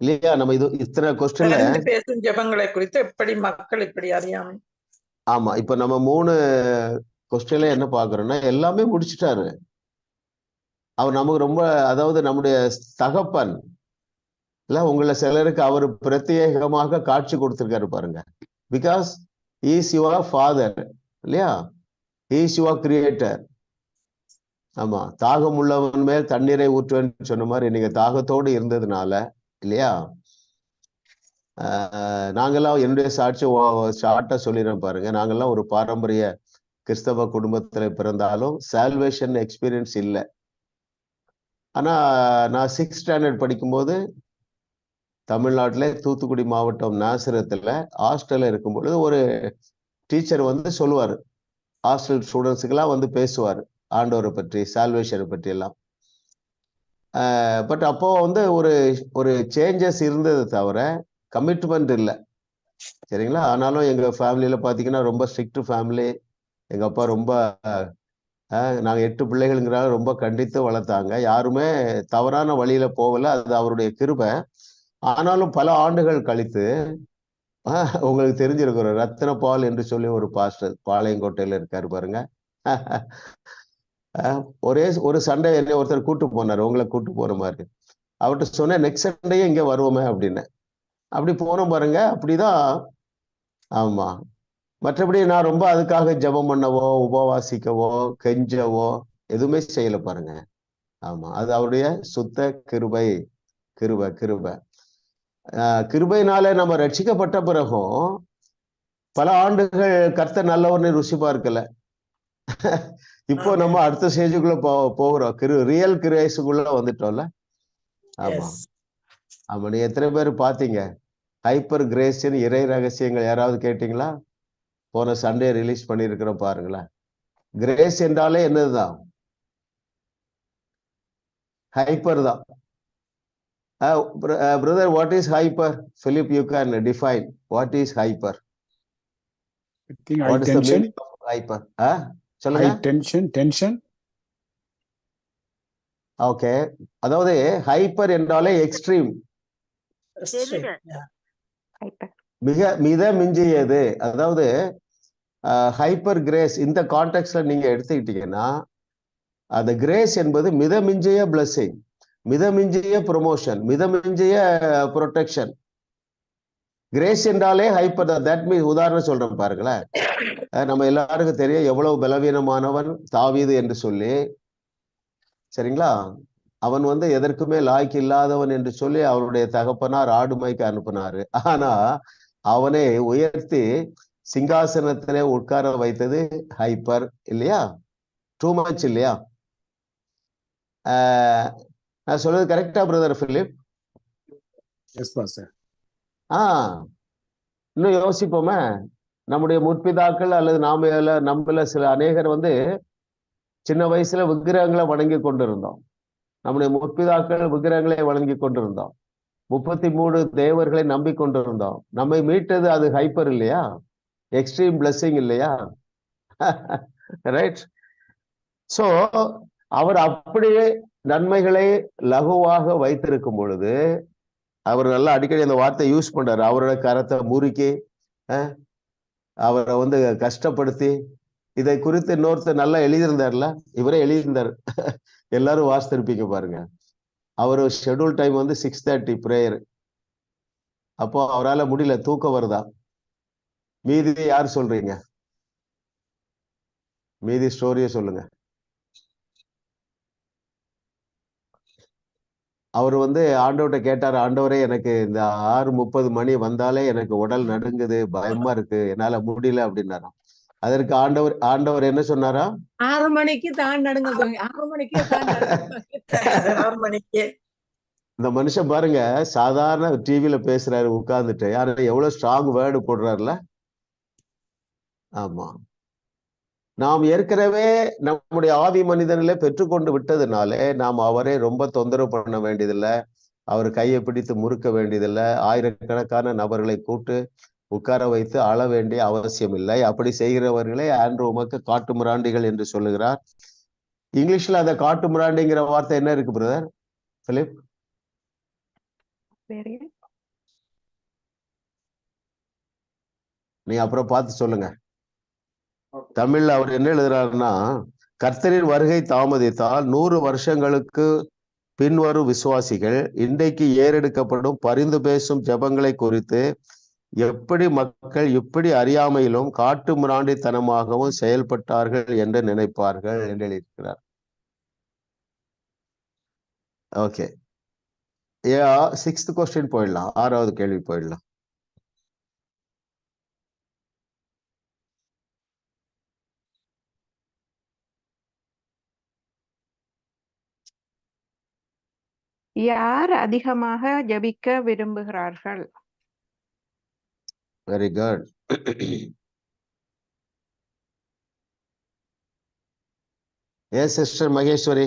இல்லையா? நம்ம இது இத்தனை கொஸ்டின்ல பேசும் ஜெபங்களை குறித்து எப்படி மக்கள் இப்படி அறியாம. ஆமா, இப்ப நம்ம 3 கொஸ்டின்ல என்ன பாக்குறோம்னா எல்லாமே முடிச்சுட்டாரு அவர். நமக்கு ரொம்ப, அதாவது நம்முடைய தகப்பன் இல்ல, உங்களை சிலருக்கு அவர் பிரத்யேகமாக காட்சி கொடுத்திருக்காரு பாருங்க. பிகாஸ் இஸ் யுவர் ஃபாதர், இல்லையா? Is your creator. ஆமா, தாகம் உள்ளவன் மேல் தண்ணீரை ஊற்றுவேன்னு சொன்ன மாதிரி நீங்க தாகத்தோடு இருந்ததுனால, இல்லையா? நாங்கெல்லாம் என்னுடைய ஷார்ட்டா சொல்லிடுறேன் பாருங்க. நாங்கெல்லாம் ஒரு பாரம்பரிய கிறிஸ்தவ குடும்பத்துல பிறந்தாலும் சால்வேஷன் எக்ஸ்பீரியன்ஸ் இல்லை. ஆனா நான் 6th ஸ்டாண்டர்ட் படிக்கும்போது தமிழ்நாட்டுல தூத்துக்குடி மாவட்டம் நாசிரத்துல ஹாஸ்டல்ல இருக்கும் பொழுது ஒரு டீச்சர் வந்து சொல்லுவாரு, ஹாஸ்டல் ஸ்டூடெண்ட்ஸுக்கெல்லாம் வந்து பேசுவார் ஆண்டவரை பற்றி, சால்வேஷனை பற்றி எல்லாம். பட் அப்போ வந்து ஒரு சேஞ்சஸ் இருந்தது தவிர கமிட்மெண்ட் இல்லை, சரிங்களா? ஆனாலும் எங்க ஃபேமிலியில பாத்தீங்கன்னா ரொம்ப ஸ்ட்ரிக்ட் ஃபேமிலி. எங்க அப்பா ரொம்ப நாங்க 8 பிள்ளைகள்ங்கிறால ரொம்ப கண்டித்து வளர்த்தாங்க. யாருமே தவறான வழியில போகல, அது அவருடைய கிருபை. ஆனாலும் பல ஆண்டுகள் கழித்து உங்களுக்கு தெரிஞ்சிருக்கிற ரத்தின பால் என்று சொல்லி ஒரு பாஸ்டர் பாளையங்கோட்டையில இருக்காரு பாருங்க. ஒரே ஒரு சண்டே என்ன ஒருத்தர் கூட்டு போனார், உங்களை கூட்டு போற மாதிரி. அவர்கிட்ட சொன்னேன், நெக்ஸ்ட் சண்டே இங்க வருவோமே அப்படின்னு. அப்படி போனோம் பாருங்க. அப்படிதான். ஆமா, மற்றபடி நான் ரொம்ப அதுக்காக ஜெபம் பண்ணவோ உபவாசிக்கவோ கெஞ்சவோ எதுவுமே செய்யல பாருங்க. ஆமா, அது அவருடைய சுத்த கிருபை. கிருபை கிருபை கிருபையினால நம்ம ரட்சிக்கப்பட்ட பிறகும் பல ஆண்டுகள் கர்த்தர் நல்லவர்னு ருசி பார்க்கல. இப்போ நம்ம அடுத்த ஸ்டேஜுக்குள்ள போகிறோம். ரியல் கிரேஸுக்குள்ள வந்துட்டோம்ல. ஆமா ஆமா, நீ எத்தனை பேர் பாத்தீங்க ஹைப்பர் கிரேஸின் இறை ரகசியங்கள்? யாராவது கேட்டீங்களா? போன சண்டே ரிலீஸ் பண்ணியிருக்கிறோம் பாருங்களேன். கிரேஸ் என்றாலே என்னதுதான்? ஹைப்பர் தான். Brother, what is hyper? Philip, you can define what is hyper. I think What is the tension. meaning of hyper? சொல்லுங்க. High tension. ஓகே, அதாவது ஹைப்பர் என்றாலே எக்ஸ்ட்ரீம், மித மிஞ்சியது. அதாவது ஹைப்பர் கிரேஸ் இந்த கான்டெக்ட்ல நீங்க எடுத்துக்கிட்டீங்கன்னா அந்த கிரேஸ் என்பது மிதமிஞ்சிய பிளஸிங், மிதமிஞ்சிய ப்ரொமோஷன், மிதமிஞ்சிய ப்ரொடெக்ஷன். கிரேஸ் என்றாலே ஹைப்பர் தான். தட் மீன்ஸ், உதாரணம் சொல்றேன் பாருங்களேன். நம்ம எல்லாருக்கும் தெரியும் எவ்வளவு பலவீனமானவன் தாவீது என்று சொல்லி, சரிங்களா? அவன் வந்து எதற்குமே லாய்க்கு இல்லாதவன் என்று சொல்லி அவருடைய தகப்பனார் ஆடுமைக்கு அனுப்பினாரு. ஆனா அவனை உயர்த்தி சிங்காசனத்திலே உட்கார வைத்தது ஹைப்பர், இல்லையா? டூ மச், இல்லையா? நான் சொல்றது கரெக்டா பிரதர் பிலிப்? Yes, Pastor. இன்னும் யோசிப்போமே. நம்முடைய முற்பிதாக்கள் அல்லது நம்மள சில அநேகர் வந்து சின்ன வயசுல விக்கிரகங்களை வணங்கி கொண்டிருந்தோம். நம்முடைய முற்பிதாக்கள் விக்கிரகங்களை வணங்கி கொண்டிருந்தோம். 33 தேவர்களை நம்பிக்கொண்டிருந்தோம். நம்மை மீட்டது அது ஹைப்பர் இல்லையா? எக்ஸ்ட்ரீம் பிளஸிங் இல்லையா? ரைட். சோ அவர் அப்படியே நன்மைகளை லகுவாக வைத்திருக்கும் பொழுது அவர் நல்லா அடிக்கடி அந்த வார்த்தை யூஸ் பண்றாரு. அவரோட கரத்தை முறுக்கி அவரை வந்து கஷ்டப்படுத்தி, இதை குறித்து இன்னொருத்தர் நல்லா எழுதியிருந்தார்ல, இவரே எழுதியிருந்தார். எல்லாரும் வாசித்திருப்பீங்க பாருங்க. அவரு ஷெட்யூல் டைம் வந்து 6:30 பிரேயர். அப்போ அவரால் முடியல, தூக்கம் வருதா. மீதி யார் சொல்றீங்க? மீதி ஸ்டோரியை சொல்லுங்க. அவர் வந்து ஆண்டவர்கிட்ட கேட்டார், ஆண்டவரே எனக்கு இந்த 6:30 மணி வந்தாலே எனக்கு உடல் நடுங்குது, பயமா இருக்கு, என்னால முடியல அப்படின்னாராம். அதற்கு ஆண்டவர் என்ன சொன்னாரா? 6 மணிக்கு தான் நடுங்குது, 6 மணிக்கே தான் 6 மணிக்கு. இந்த மனுஷன் பாருங்க, சாதாரண டிவியில பேசுறாரு உட்கார்ந்துட்டு, ஆனா எவ்வளவு ஸ்ட்ராங் வேர்டு போடுறாருல. ஆமா, நாம் ஏற்கனவே நம்முடைய ஆவி மனிதனிலே பெற்றுக்கொண்டு விட்டதுனாலே நாம் அவரை ரொம்ப தொந்தரவு பண்ண வேண்டியதில்லை, அவர் கையை பிடித்து முறுக்க வேண்டியதில்லை, ஆயிரக்கணக்கான நபர்களை கூட்டு உட்கார வைத்து அழ வேண்டிய அவசியம் இல்லை. அப்படி செய்கிறவர்களே ஆண்ட்ரூ உமக்கு காட்டு மிராண்டிகள் என்று சொல்லுகிறார். இங்கிலீஷ்ல அந்த காட்டு மிராண்டிங்கிற வார்த்தை என்ன இருக்கு பிரதர் பிலிப்? நீ அப்புறம் பார்த்து சொல்லுங்க. தமிழ்ல அவர் என்ன எழுதுறாருன்னா, கர்த்தரின் வருகை தாமதித்தால் 100 வருஷங்களுக்கு பின்வரும் விசுவாசிகள் இன்றைக்கு ஏறெடுக்கப்படும் பரிந்து பேசும் ஜெபங்களை குறித்து எப்படி மக்கள் இப்படி அறியாமையிலும் காட்டு மிராண்டித்தனமாகவும் செயல்பட்டார்கள் என்று நினைப்பார்கள் என்று எழுதியிருக்கிறார். ஓகே, 6th கொஸ்டின் போயிடலாம், 6வது கேள்வி போயிடலாம். யார் அதிகமாக ஜெபிக்க விரும்புகிறார்கள்? Very good. Yes sister Maheswari.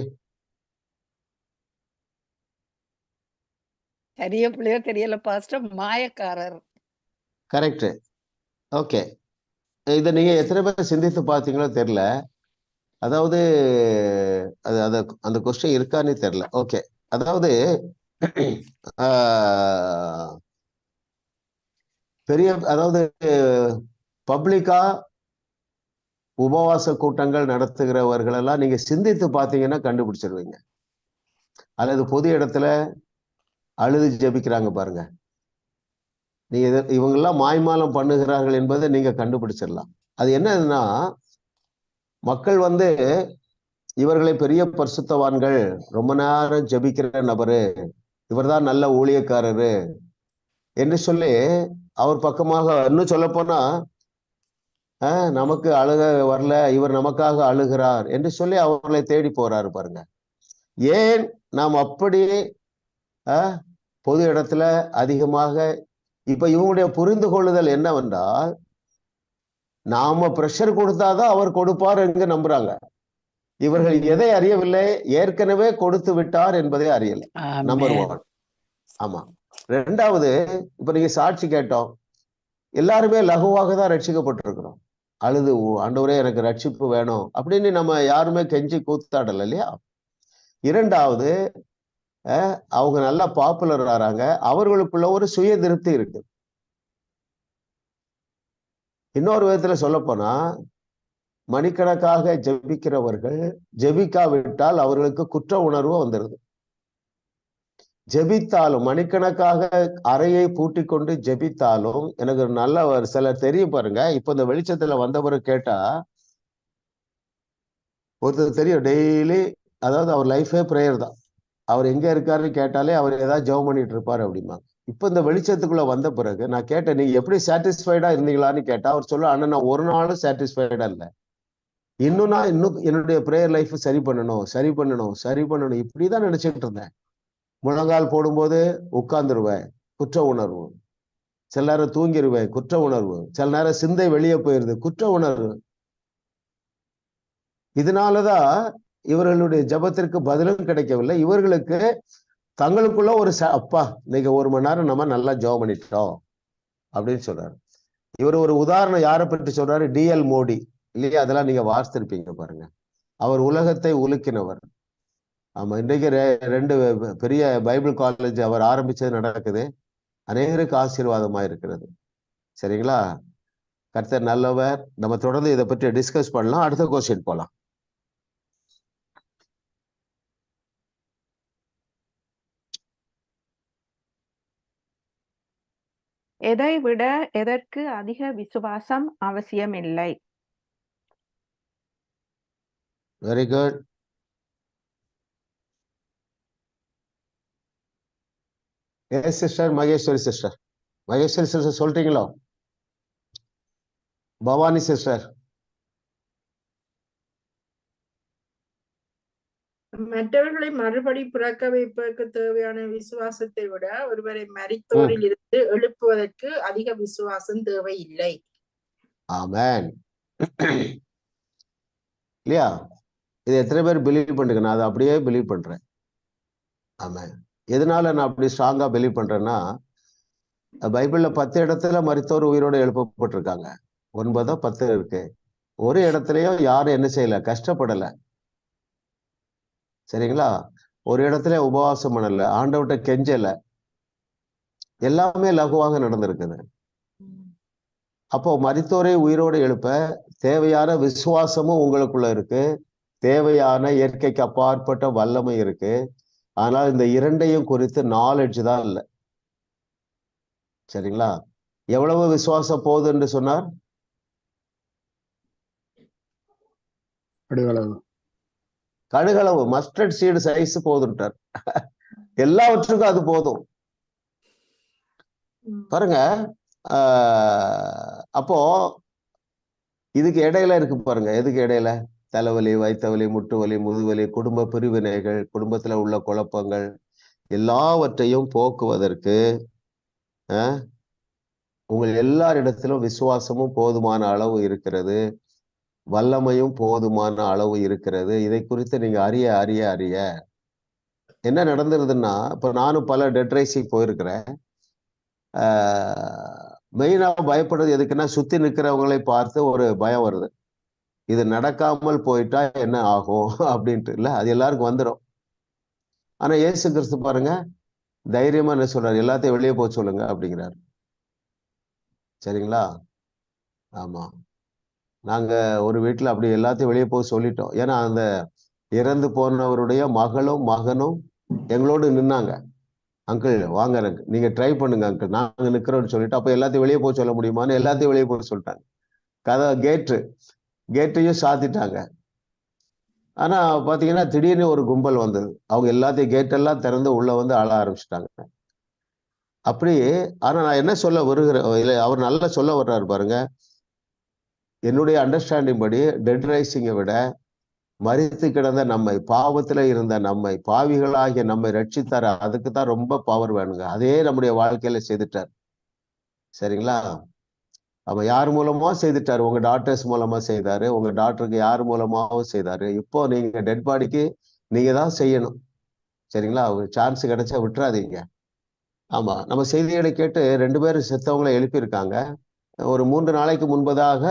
சரியா பிள்ளையோ தெரியல பாஸ்டர், மாயக்காரர். கரெக்ட். ஓகே, இதை நீங்க எத்தனை பேர் சிந்தித்து பார்த்தீங்களோ தெரியல. அதாவது அந்த கொஸ்டின் இருக்கான்னு தெரியல. ஓகே, அதாவது அதாவது பப்ளிக்கா உபவாச கூட்டங்கள் நடத்துகிறவர்கள் எல்லாம் நீங்க சிந்தித்து பார்த்தீங்கன்னா கண்டுபிடிச்சிருவீங்க. அல்லது பொது இடத்துல அழுது ஜெபிக்கிறாங்க பாருங்க, நீங்க இவங்கெல்லாம் மாய்மாலம் பண்ணுகிறார்கள் என்பதை நீங்க கண்டுபிடிச்சிடலாம். அது என்னன்னா, மக்கள் இவர்களை பெரிய பரிசுத்தவான்கள், ரொம்ப நேரம் ஜெபிக்கிற நபரு, இவர்தான் நல்ல ஊழியக்காரரு என்று சொல்லி அவர் பக்கமாக, இன்னும் சொல்ல போனா நமக்கு அழுக வரல, இவர் நமக்காக அழுகிறார் என்று சொல்லி அவர்களை தேடி போறாரு பாருங்க. ஏன் நாம் அப்படி பொது இடத்துல அதிகமாக, இப்ப இவங்களுடைய புரிந்து கொள்ளுதல் என்னவென்றால், நாம பிரஷர் கொடுத்தாதான் அவர் கொடுப்பார் என்று நம்புறாங்க. இவர்கள் எதை அறியவில்லை? ஏற்கனவே கொடுத்து விட்டார் என்பதை அறியல. நம்பர் 1. ஆமா. 2வது, இப்ப நீங்க சாட்சி கேட்டோம், எல்லாருமே லகுவாக தான் ரட்சிக்கப்பட்டிருக்கிறோம். அழுது ஆண்டவரே எனக்கு ரட்சிப்பு வேணும் அப்படின்னு நம்ம யாருமே கெஞ்சி கூத்தாடல இல்லையா? 2வது, அவங்க நல்லா பாப்புலர் ஆறாங்க, அவர்களுக்குள்ள ஒரு சுய திருப்தி இருக்கு. இன்னொரு விதத்துல சொல்ல போனா, மணிக்கணக்காக ஜெபிக்கிறவர்கள் ஜெபிக்காவிட்டால் அவர்களுக்கு குற்ற உணர்வு வந்துடுது. ஜெபித்தாலும், மணிக்கணக்காக அறையை பூட்டி கொண்டு ஜெபித்தாலும், எனக்கு ஒரு நல்ல சிலர் தெரியும் பாருங்க. இப்ப இந்த வெளிச்சத்துல வந்தவரை கேட்டா ஒருத்தர் தெரியும், டெய்லி, அதாவது அவர் லைஃபே பிரேயர் தான், அவர் எங்க இருக்காருன்னு கேட்டாலே அவர் ஏதாவது ஜெபம் பண்ணிட்டு இருப்பாரு அப்படிம்பாங்க. இப்ப இந்த வெளிச்சத்துக்குள்ள வந்த பிறகு நான் கேட்டேன், நீங்க எப்படி சாட்டிஸ்ஃபைடா இருந்தீங்களான்னு கேட்டா அவர் சொல்ல, அண்ணா நான் ஒரு நாளும் சாட்டிஸ்ஃபைடா இல்லை, இன்னும் என்னுடைய பிரேயர் லைஃப் சரி பண்ணணும் இப்படிதான் நினைச்சிட்டு இருந்தேன். முழங்கால் போடும்போது உட்கார்ந்துருவேன், குற்ற உணர்வு. சில நேரம் தூங்கிடுவேன், குற்ற உணர்வு. சில நேரம் சிந்தை வெளியே போயிருது, குற்ற உணர்வு. இதனாலதான் இவர்களுடைய ஜபத்திற்கு பதிலும் கிடைக்கவில்லை. இவர்களுக்கு தங்களுக்குள்ள ஒரு அப்பா இன்னைக்கு 1 மணி நேரம் நம்ம நல்லா ஜெபம் பண்ணிட்டோம் அப்படின்னு சொல்றாரு. இவர் ஒரு உதாரணம் யாரை பற்றி சொல்றாரு? D.L. மோடி இல்லையா? அதெல்லாம் நீங்க வாசித்திருப்பீங்க பாருங்க. அவர் உலகத்தை உலுக்கினவர். ஆமா, இன்றைக்கு 2 பெரிய பைபிள் காலேஜ் அவர் ஆரம்பிச்சது நடக்குது, அநேகருக்கு ஆசீர்வாதமா இருக்கிறது. சரிங்களா? கர்த்தர் நல்லவர். நம்ம தொடர்ந்து இதை பற்றி டிஸ்கஸ் பண்ணலாம். அடுத்த கொஸ்டின் போலாம். எதை விட எதற்கு அதிக விசுவாசம் அவசியமில்லை? Very good. Yes sister Maheswari sister. Maheswari sister சொல்றீங்களோ? பவானி சிஸ்டர். மற்றவர்களை மறுபடி பிறக்க வைப்பதற்கு தேவையான விசுவாசத்தை விட ஒருவரை மரித்தோரில் இருந்து எழுப்புவதற்கு அதிக விசுவாசம் தேவையில்லை. ஆமென். இல்லையா? இது எத்தனை பேர் பிலீவ் பண்ணுங்க? நான் அதை அப்படியே பிலீவ் பண்றேன். ஆமா. எதனால நான் அப்படி ஸ்ட்ராங்கா பிலீவ் பண்றேன்னா, பைபிள்ல 10 இடத்துல மரித்தோர் உயிரோடு எழுப்பப்பட்டிருக்காங்க. 9 10 இருக்கு. ஒரு இடத்துலயும் யாரும் என்ன செய்யல, கஷ்டப்படல. சரிங்களா? ஒரு இடத்துல உபவாசம் பண்ணல, ஆண்டவர்ட்ட கெஞ்சல. எல்லாமே லகுவாக நடந்திருக்குது. அப்போ மரித்தோரை உயிரோடு எழுப்ப தேவையான விசுவாசமும் உங்களுக்குள்ள இருக்கு, தேவையான இயற்கைக்கு அப்பாற்பட்ட வல்லமை இருக்கு. ஆனால் இந்த இரண்டையும் குறித்து நாலேஜ் தான் இல்லை. சரிங்களா? எவ்வளவு விசுவாசம் போகுது என்று சொன்னார்? கடுகளவு, மஸ்டர்ட் சீடு சைஸ் போதுன்ட்டார். எல்லாவற்றுக்கும் அது போதும். பாருங்க. அப்போ இதுக்கு இடையில இருக்கு பாருங்க. எதுக்கு இடையில? தலைவலி, வயிற்றுவலி, முட்டு வலி, முதுவலி, குடும்ப பிரிவினைகள், குடும்பத்துல உள்ள குழப்பங்கள் எல்லாவற்றையும் போக்குவதற்கு உங்கள் எல்லாரிடத்திலும் விசுவாசமும் போதுமான அளவு இருக்கிறது, வல்லமையும் போதுமான அளவு இருக்கிறது. இதை குறித்து நீங்க அறிய அறிய அறிய என்ன நடந்துருதுன்னா, இப்ப நானும் பல டெட் ரைசிங் போயிருக்கிறேன். மெயினா பயப்படுறது எதுக்குன்னா, சுத்தி நிற்கிறவங்களை பார்த்து ஒரு பயம் வருது. இது நடக்காமல் போயிட்டா என்ன ஆகும் அப்படின்ட்டு. இல்ல, அது எல்லாருக்கும் வந்துடும். ஆனா இயேசு கிறிஸ்து பாருங்க, தைரியமா என்ன சொல்றாரு? எல்லாத்தையும் வெளியே போக சொல்லுங்க அப்படிங்கிறாரு. சரிங்களா? ஆமா. நாங்க ஒரு வீட்டுல அப்படி எல்லாத்தையும் வெளியே போக சொல்லிட்டோம். ஏன்னா அந்த இறந்து போனவருடைய மகளும் மகனும் எங்களோடு நின்னாங்க. அங்கிள் வாங்க, நீங்க ட்ரை பண்ணுங்க அங்கிள், நாங்க நிக்கிறோம்னு சொல்லிட்டு, அப்ப எல்லாத்தையும் வெளியே போக சொல்ல முடியுமான்னு எல்லாத்தையும் வெளியே போக சொல்லிட்டாங்க. கதை கேட்டையும் சாத்திட்டாங்க. ஆனா பாத்தீங்கன்னா திடீர்னு ஒரு கும்பல் வந்தது. அவங்க எல்லாத்தையும் கேட்டெல்லாம் திறந்து உள்ள வந்து அழ ஆரம்பிச்சுட்டாங்க. அப்படி. ஆனா நான் என்ன சொல்ல வருகிறேன், அவர் நல்லா சொல்ல வர்றாரு பாருங்க. என்னுடைய அண்டர்ஸ்டாண்டிங் படி டெட் ரைசிங்கை விட மரித்து கிடந்த நம்மை, பாவத்துல இருந்த நம்மை, பாவிகளாகிய நம்மை ரட்சித்தார். அதுக்கு தான் ரொம்ப பவர் வேணுங்க. அதே நம்முடைய வாழ்க்கையில செய்துட்டார். சரிங்களா? அவன் யார் மூலமா செய்துட்டாரு? உங்க டாக்டர்ஸ் மூலமா செய்தாரு, உங்க டாக்டருக்கு யார் மூலமாவும் செய்தாரு. இப்போ நீங்க டெட் பாடிக்கு நீங்க தான் செய்யணும். சரிங்களா? ஒரு சான்ஸ் கிடைச்சா விட்டுறாதீங்க. ஆமா, நம்ம செய்திகளை கேட்டு 2 பேரும் செத்தவங்களை எழுப்பியிருக்காங்க. ஒரு 3 நாளைக்கு முன்பதாக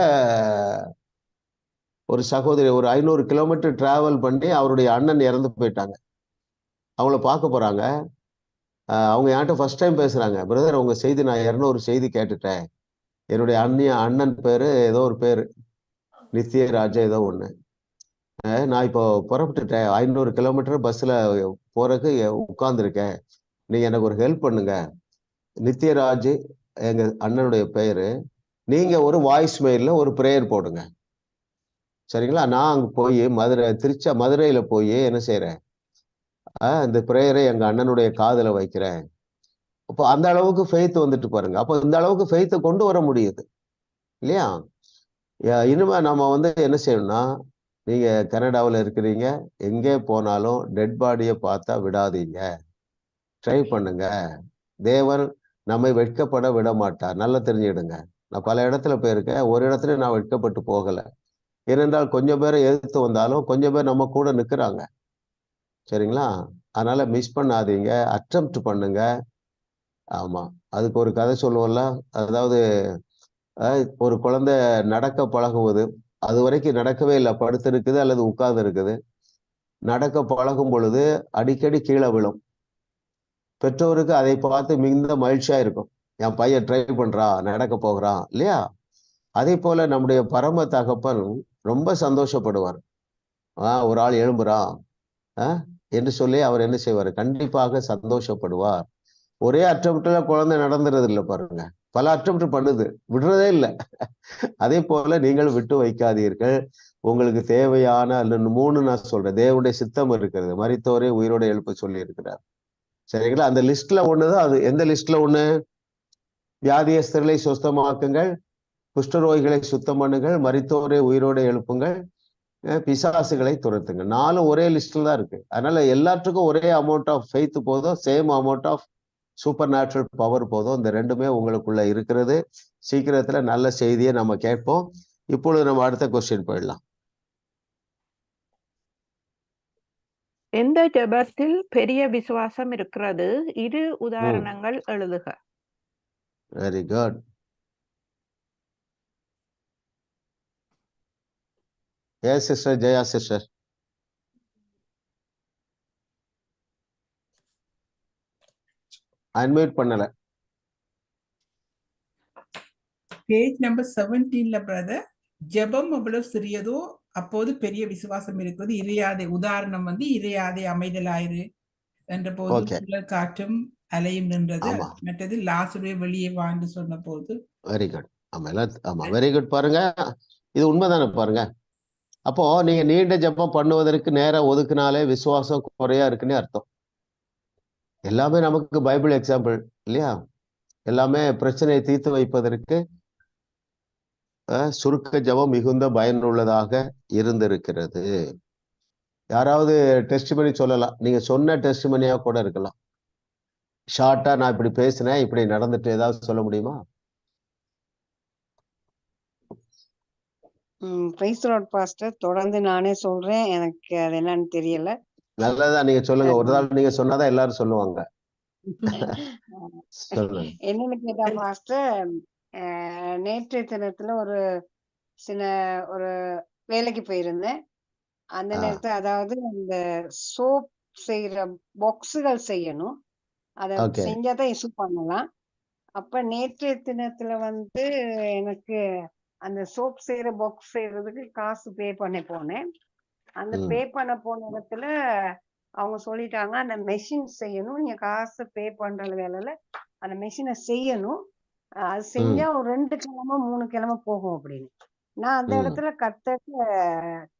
ஒரு சகோதரி ஒரு 500 கிலோமீட்டர் டிராவல் பண்ணி அவருடைய அண்ணன் இறந்து போயிட்டாங்க. அவங்கள பார்க்க போறாங்க. அவங்க என்கிட்ட ஃபர்ஸ்ட் டைம் பேசுறாங்க. பிரதர், உங்க செய்தி நான் 200 செய்தி கேட்டுட்டேன். என்னுடைய அண்ணன் பேரு ஏதோ ஒரு பேரு, நித்யராஜா ஏதோ ஒண்ணு. நான் இப்போ புறப்பட்டுட்டேன், 500 கிலோமீட்டர் பஸ்ல போறதுக்கு உட்கார்ந்துருக்கேன். நீங்க எனக்கு ஒரு ஹெல்ப் பண்ணுங்க. நித்யராஜ் எங்க அண்ணனுடைய பெயரு. நீங்க ஒரு வாய்ஸ் மெயில்ல ஒரு பிரேயர் போடுங்க. சரிங்களா? நான் அங்க போய் மதுரையில போய் என்ன செய்யறேன், இந்த பிரேயரை எங்க அண்ணனுடைய காதுல வைக்கிறேன். அப்போ அந்த அளவுக்கு ஃபெய்த் வந்துட்டு பாருங்க. அப்போ இந்த அளவுக்கு ஃபெய்த்தை கொண்டு வர முடியுது இல்லையா? இனிமே நம்ம வந்து என்ன செய்யணும்னா, நீங்க கனடாவில் இருக்கிறீங்க, எங்கே போனாலும் டெட் பாடியை பார்த்தா விடாதீங்க, ட்ரை பண்ணுங்க. தேவன் நம்மை வெட்கப்பட விட மாட்டார். நல்லா தெரிஞ்சுக்கிடுங்க. நான் பல இடத்துல போயிருக்கேன், ஒரு இடத்துல நான் வெட்கப்பட்டு போகல. ஏனென்றால் கொஞ்சம் பேரை எதிர்த்து வந்தாலும் கொஞ்சம் பேர் நம்ம கூட நிற்கிறாங்க. சரிங்களா? அதனால மிஸ் பண்ணாதீங்க, அட்டெம்ப்ட் பண்ணுங்க. ஆமா, அதுக்கு ஒரு கதை சொல்லுவோம்ல. அதாவது ஒரு குழந்தை நடக்க பழகுவது, அது வரைக்கும் நடக்கவே இல்லை, படுத்து இருக்குது அல்லது உட்கார்ந்து இருக்குது. நடக்க பழகும் பொழுது அடிக்கடி கீழே விழும். பெற்றோருக்கு அதை பார்த்து மிகுந்த மகிழ்ச்சியா இருக்கும். என் பையன் ட்ரை பண்றான், நடக்க போகிறான் இல்லையா? அதே போல நம்முடைய பரம தகப்பன் ரொம்ப சந்தோஷப்படுவார். ஒரு ஆள் எழும்புறான் என்று சொல்லி அவர் என்ன செய்வார்? கண்டிப்பாக சந்தோஷப்படுவார். ஒரே அட்டம்ப்ட்ல குழந்தை நடந்துறது இல்லை பாருங்க, பல அட்டம்ப்ட் பண்ணுது, விடுறதே இல்லை. அதே போல நீங்கள் விட்டு வைக்காதீர்கள். உங்களுக்கு தேவையான 3 நான் சொல்றேன், தேவனுடைய சித்தம் இருக்கிறது. மரித்தோரே உயிரோட எழுப்ப சொல்லி இருக்கிறார். சரிங்களா? அந்த லிஸ்ட்ல ஒண்ணுதான் அது. எந்த லிஸ்ட்ல ஒண்ணு? வியாதியஸ்தர்களை சுத்தமாக்குங்கள், குஷ்டரோகிகளை சுத்தம் பண்ணுங்கள், மரித்தோரை உயிரோட எழுப்புங்கள், பிசாசுகளை துரத்துங்க. 4 ஒரே லிஸ்ட்ல தான் இருக்கு. அதனால எல்லாத்துக்கும் ஒரே அமௌண்ட் ஆஃப் ஃபெய்த் போதும், same amount of supernatural power போதும். இந்த 2மே உங்களுக்குள்ள இருக்கிறது. சீக்கிரத்துல நல்ல செய்தியை நம்ம கேட்போம். இப்பொழுது நம்ம அடுத்த கொஸ்டின் போயிடலாம். எந்த ஜெபத்தில் பெரிய விசுவாசம் இருக்கிறது? இரு உதாரணங்கள் எழுதுக. Very good. Yes sister Jaya sister. Unmute பண்ணல. பேஜ் நம்பர் 17ல பிரதர், ஜெபம் எவ்வளவு சிறியதோ அப்போது பெரிய விசுவாசம் இருக்குது. இறையாதே உதாரணம் வந்து இறையாதே அமைதலாயிரு என்ற போது சுழல் காற்றும் அலையும் நின்றது. மற்றது லாசருவை வெளியே வாழ்ந்து சொன்ன போது. Very good. ஆமா வெரி குட். பாருங்க, இது உண்மைதானே. பாருங்க, அப்போ நீங்க நீண்ட ஜெபம் பண்ணுவதற்கு நேரம் ஒதுக்குனாலே விசுவாசம் குறையா இருக்குன்னு அர்த்தம். எல்லாமே நமக்கு பைபிள் எக்ஸாம்பிள் இல்லையா? எல்லாமே பிரச்சனையை தீர்த்து வைப்பதற்கு சுருக்க ஜெபம் மிகுந்த பயனுள்ளதாக இருந்திருக்கிறது. யாராவது டெஸ்ட் பண்ணி சொல்லலாம். நீங்க சொன்ன டெஸ்ட் பண்ணியா கூட இருக்கலாம். ஷார்ட்டா நான் இப்படி பேசினேன், இப்படி நடந்துட்டு, ஏதாவது சொல்ல முடியுமா? Praise Lord pastor. தொடர்ந்து நானே சொல்றேன், எனக்கு அது என்னன்னு தெரியல. நல்லதா, நீங்க சொல்லுங்க. ஒரு நாள் நீங்க சொன்னாதான் எல்லாரும் சொல்லுவாங்க. என்னன்னு கேட்டா பாஸ்டர், நேற்றைய தினத்துல ஒரு வேலைக்கு போயிருந்தேன். அந்த நேரத்துல அதாவது இந்த சோப் செய்யற பாக்ஸுகள் செய்யணும். அத செஞ்சாதான் இஷ்யூ பண்ணலாம். அப்ப நேற்றைய தினத்துல வந்து எனக்கு அந்த சோப் செய்யற பாக்ஸ் செய்யறதுக்கு காசு பே பண்ண போனேன். அந்த பே பண்ண போன இடத்துல அவங்க சொல்லிட்டாங்க, அந்த மெஷின் செய்யணும், நீங்க காசு பே பண்ற வேலையில அந்த மெஷினை செய்யணும், அது செஞ்சா ஒரு 2 கிழமை 3 கிழமை போகும் அப்படின்னு. நான் அந்த இடத்துல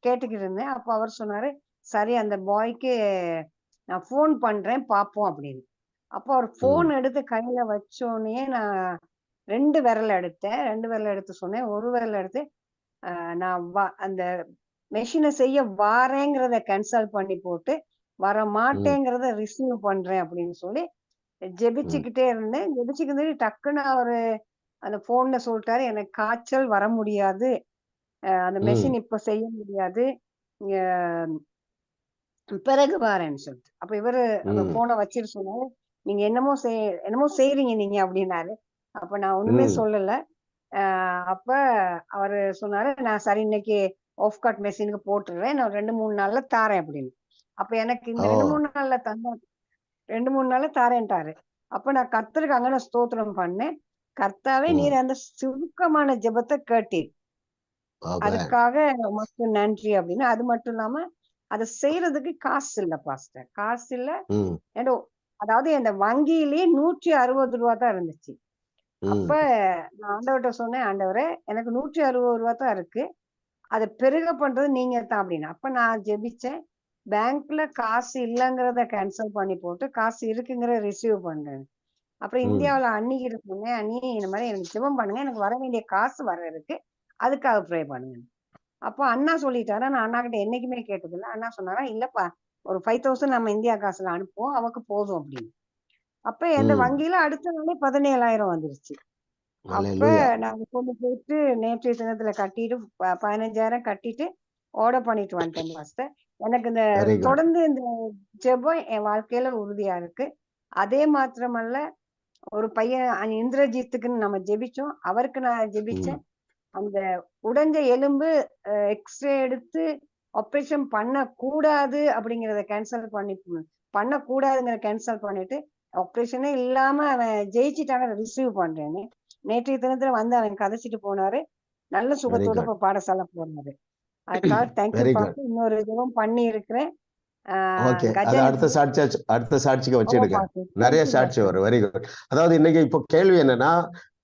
கேட்டுக்கிட்டு இருந்தேன். அப்ப அவர் சொன்னாரு, சரி அந்த பாய்க்கு நான் போன் பண்றேன் பாப்போம் அப்படின்னு. அப்போ அவர் போன் எடுத்து கையில வச்சோடனே நான் 2 விரல் எடுத்தேன். 2 விரல் எடுத்து சொன்னேன். ஒரு விரல் எடுத்து நான் அந்த மெஷினை செய்ய வாரேங்கிறத கேன்சல் பண்ணி போட்டு வர மாட்டேங்கிறத ரிசீவ் பண்றேன் அப்படின்னு சொல்லி ஜெபிச்சுக்கிட்டே இருந்தேன். ஜெபிச்சுக்கிட்டு டக்குன்னு அவரு அந்த போன்ல சொல்லிட்டாரு, எனக்கு காய்ச்சல் வர முடியாது, அந்த மெஷின் இப்ப செய்ய முடியாது, பிறகு வாரேன்னு சொல்லிட்டு. அப்ப இவரு அந்த போனை வச்சிட்டு சொன்னாரு, நீங்க என்னமோ செய்றீங்க நீங்க அப்படின்னாரு. அப்ப நான் ஒண்ணுமே சொல்லல. அப்ப அவரு சொன்னாரு, நான் சரி இன்னைக்கு ஆஃப் கட் மெஷினுக்கு போட்டுடுறேன், நான் 2-3 நாள்ல தாரேன் அப்படின்னு. அப்ப எனக்கு இந்த 2-3 நாள்ல 2-3 நாள்ல தாரேன்ட்டாரு. அப்ப நான் கர்த்தருக்கு அங்க ஸ்தோத்திரம் பண்ணேன். கர்த்தாவே நீர் அந்த சுருக்கமான ஜெபத்தை கேட்டீர், அதுக்காக உமக்கு நன்றி அப்படின்னு. அது மட்டும் இல்லாம அதை செய்யறதுக்கு காசு இல்ல பாஸ்டர், காசு இல்ல. அதாவது அந்த வங்கியிலேயே 160 ரூபா தான் இருந்துச்சு. அப்ப நான் ஆண்டவர்கிட்ட சொன்னேன், ஆண்டவரே எனக்கு 160 ரூபா தான் இருக்கு, அதை பெருக பண்றது நீங்க தான் அப்படின்னு. அப்ப நான் ஜெபிச்சேன், பேங்க்ல காசு இல்லைங்கிறத கேன்சல் பண்ணி போட்டு காசு இருக்குங்கிற ரிசீவ் பண்றேன். அப்புறம் இந்தியாவில அன்னிக்கிட்டு சொன்னேன், அண்ணி இந்த மாதிரி எனக்கு ஜெபம் பண்ணுங்க, எனக்கு வர வேண்டிய காசு வர இருக்கு, அதுக்காக ப்ரே பண்ணுங்க. அப்போ அண்ணா சொல்லிட்டாரா, நான் அண்ணா கிட்ட என்னைக்குமே கேட்டதில்லை. அண்ணா சொன்னாரா, இல்லப்பா ஒரு 5000 நம்ம இந்தியா காசுல அனுப்புவோம், அவக்கு போதும் அப்படின்னு. அப்ப என் வங்கியில அடுத்த நாளே 17,000 வந்துருச்சு. அப்ப நாங்க கொண்டு போயிட்டு நேற்றைய தினத்துல கட்டிட்டு 15,000 கட்டிட்டு ஆர்டர் பண்ணிட்டு வந்துட்டேன் மாஸ்டர். எனக்கு இந்த தொடர்ந்து இந்த ஜெபம் என் வாழ்க்கையில உறுதியா இருக்கு. அதே மாத்திரமல்ல, ஒரு பையன் இந்திரஜித்துக்குன்னு நம்ம ஜெபிச்சோம், அவருக்கு நான் ஜெபிச்சேன். அந்த உடைஞ்ச எலும்பு எக்ஸ்ரே எடுத்து ஆப்ரேஷன் பண்ணக்கூடாது அப்படிங்கிறத பண்ணக்கூடாதுங்கிற கேன்சல் பண்ணிட்டு ஆப்ரேஷனே இல்லாம அவன் ஜெயிச்சுட்டாங்க, ரிசீவ் பண்றேன்னு. நேற்றைய தினத்துல வந்து அவன் கதைச்சிட்டு போனாரு, நல்ல சுகத்தோட இப்ப பாடசாலை போனாரு. அதுக்காக தேங்க்யூ பாஸ்டர். இன்னொரு ஜெபம் பண்ணி இருக்கிறேன். அடுத்த சாட்சிக்கு வச்சிடுங்க, நிறைய சாட்சி வரும். Very good. அதாவது இன்னைக்கு இப்போ கேள்வி என்னன்னா,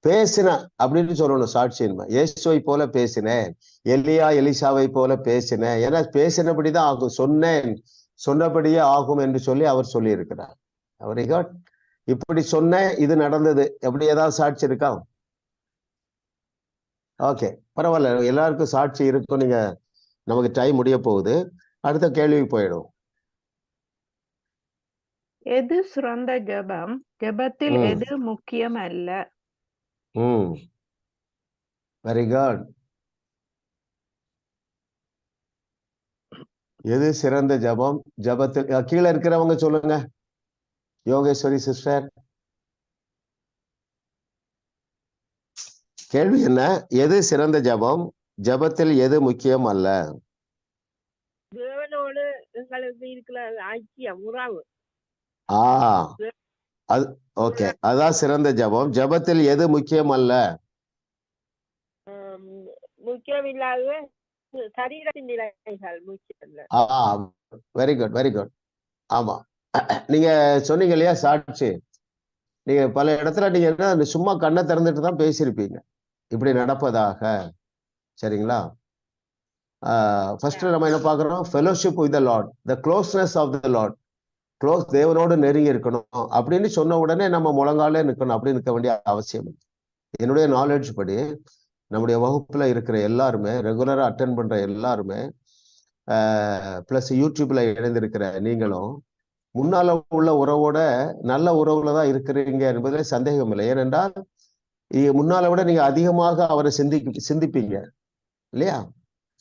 பேசின அப்படின்னு சொல்லணும் சாட்சியின்மை. இயேசுவை போல பேசினேன், எலிசாவை போல பேசினேன், ஏன்னா பேசினபடிதான் ஆகும், சொன்னபடியே ஆகும் என்று சொல்லி அவர் சொல்லி இருக்கிறார். Very good. இப்படி சொன்னேன், இது நடந்தது, எப்படி ஏதாவது சாட்சி இருக்கா? ஓகே, பரவாயில்ல, எல்லாருக்கும் சாட்சி இருக்கும். நீங்க நமக்கு டைம் முடிய போகுது, அடுத்த கேள்விக்கு போயிடும். எது சிறந்த ஜெபம்? ஜெபத்தில் எது முக்கியம் அல்ல? Very good. எது சிறந்த ஜபம்? ஜபத்தில் கீழே இருக்கிறவங்க சொல்லுங்க. யோகேஸ்வரி சிஸ்டர், கேள்வி என்ன? எது சிறந்த ஜபம்? ஜபத்தில் எது முக்கியம் அல்ல? தேவனோடு எங்களுக்கு இருக்கிற ஐக்கியம், உறவு. அது ஓகே, அதான் சிறந்த ஜபம். ஜபத்தில் எது முக்கியம் அல்ல? முக்கியம் இல்லாத சரீரத்தின் நிலைகள் முக்கியம் இல்ல. Very good, very good. ஆமா, நீங்க சொன்னீங்க இல்லையா சாட்சி, நீங்க பல இடத்துல நீங்க என்ன சும்மா கண்ணை திறந்துட்டு தான் பேசியிருப்பீங்க இப்படி நடப்பதாக. சரிங்களா? ஃபர்ஸ்ட் நம்ம என்ன பார்க்குறோம்? Fellowship with the Lord, the closeness of the Lord. தேவனோடு நெருங்கி இருக்கணும் அப்படின்னு சொன்ன உடனே நம்ம முழங்காலே நிற்கணும் அப்படி நிற்க வேண்டிய அவசியம். என்னுடைய நாலேஜ் படி நம்முடைய வகுப்புல இருக்கிற எல்லாருமே, ரெகுலரா அட்டென்ட் பண்ற எல்லாருமே, பிளஸ் யூடியூப்ல இணைந்திருக்கிற நீங்களும் முன்னால உள்ள உறவோட நல்ல உறவுல தான் இருக்கிறீங்க என்பதிலே சந்தேகம் இல்லை. ஏனென்றால் முன்னால விட நீங்க அதிகமாக அவரை சிந்திப்பீங்க இல்லையா?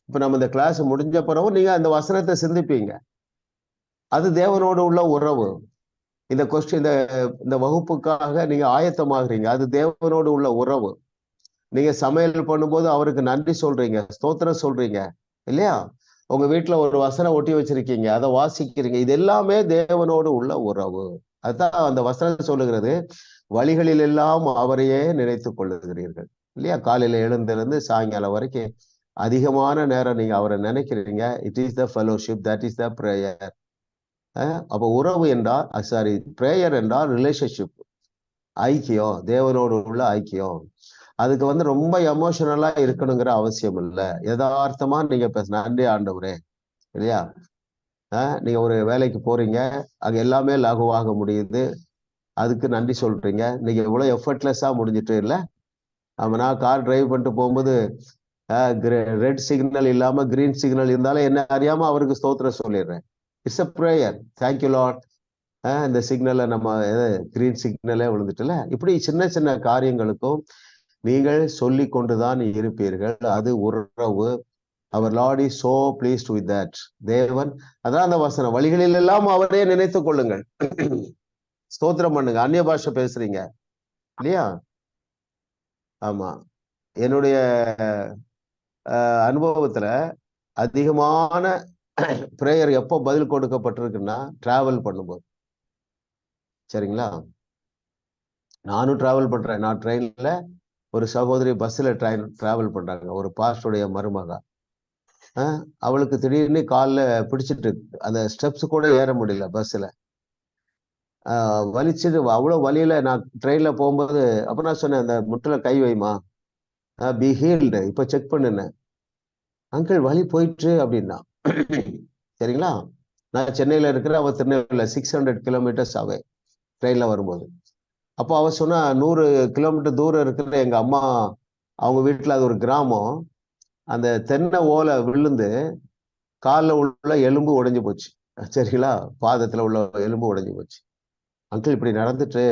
இப்ப நம்ம இந்த கிளாஸ் முடிஞ்ச பிறகு நீங்க அந்த வசனத்தை சிந்திப்பீங்க. அது தேவனோடு உள்ள உறவு. இந்த கொஸ்டின், இந்த வகுப்புக்காக நீங்க ஆயத்தமாகறீங்க, அது தேவனோடு உள்ள உறவு. நீங்க சமையல் பண்ணும்போது அவருக்கு நன்றி சொல்றீங்க, ஸ்தோத்திரம் சொல்றீங்க இல்லையா? உங்க வீட்டுல ஒரு வசனம் ஒட்டி வச்சிருக்கீங்க, அதை வாசிக்கிறீங்க. இது எல்லாமே தேவனோடு உள்ள உறவு. அதுதான் அந்த வசனம் சொல்லுகிறது, வழிகளில் எல்லாம் அவரையே நினைத்து கொள்ளுகிறீர்கள் இல்லையா? காலையில எழுந்திருந்து சாயங்காலம் வரைக்கும் அதிகமான நேரம் நீங்க அவரை நினைக்கிறீங்க. It is the fellowship, that is the prayer. அப்ப உறவு என்றால் பிரேயர் என்றால் ரிலேஷன்ஷிப், ஐக்கியம், தேவனோடு உள்ள ஐக்கியம். அதுக்கு ரொம்ப எமோஷனலா இருக்கணுங்கிற அவசியம் இல்லை. யதார்த்தமா நீங்க நன்றி ஆண்டவரே இல்லையா? நீங்க ஒரு வேலைக்கு போறீங்க, அங்க எல்லாமே லகுவாக முடியுது, அதுக்கு நன்றி சொல்றீங்க. நீங்க இவ்வளவு எஃபர்ட்லெஸ்ஸா முடிஞ்சிட்டு இல்லை. நான் கார் டிரைவ் பண்ணிட்டு போகும்போது ரெட் சிக்னல் இல்லாம கிரீன் சிக்னல் இருந்தாலும் என்ன அறியாம அவருக்கு ஸ்தோத்திரம் சொல்லிடுறேன். It's a prayer. Thank you Lord, இந்த சிக்னலை நம்ம கிரீன் சிக்னலே விழுந்துட்டுல. இப்படி சின்ன சின்ன காரியங்களுக்கும் நீங்கள் சொல்லி கொண்டுதான் இருப்பீர்கள். அது உறவு. அவர் lord is so pleased with that. தேவன், அதான் அந்த வசனம், வழிகளில் எல்லாம் அவரே நினைத்துக் கொள்ளுங்கள், ஸ்தோத்திரம் பண்ணுங்க. அந்நிய பாஷை பேசுறீங்க இல்லையா? ஆமா, என்னுடைய அனுபவத்துல அதிகமான பிரேயர் எப்போ பதில் கொடுக்கப்பட்டிருக்குன்னா டிராவல் பண்ணும்போது. சரிங்களா? நானும் டிராவல் பண்றேன். நான் ட்ரெயின்ல, ஒரு சகோதரி பஸ்ல டிராவல் பண்றாங்க, ஒரு பாஸ்டருடைய மருமகா. அவளுக்கு திடீர்னு காலில் பிடிச்சிட்டு அந்த ஸ்டெப்ஸ் கூட ஏற முடியல பஸ்ல. வலிச்சுட்டு அவ்வளவு வலியில நான் ட்ரெயின்ல போகும்போது, அப்ப நான் சொன்னேன், அந்த முட்டில கை வைமா, பி ஹீல்டு, இப்ப செக் பண்ணுனேன். அங்கிள் வலி போயிட்டு அப்படின்னா. சரிங்களா? நான் சென்னையில இருக்கிறேன், அவ திருநெல்வேலியில, 600 கிலோமீட்டர்ஸ் அவே ட்ரெயின்ல வரும்போது. அப்போ அவ சொன்னா 100 கிலோமீட்டர் தூரம் இருக்கிற எங்க அம்மா அவங்க வீட்டுல, அது ஒரு கிராமம், அந்த தென்னை ஓலை விழுந்து காலில் உள்ள எலும்பு உடைஞ்சு போச்சு. சரிங்களா? பாதத்துல உள்ள எலும்பு உடைஞ்சு போச்சு. அங்கிள் இப்படி நடந்துட்டு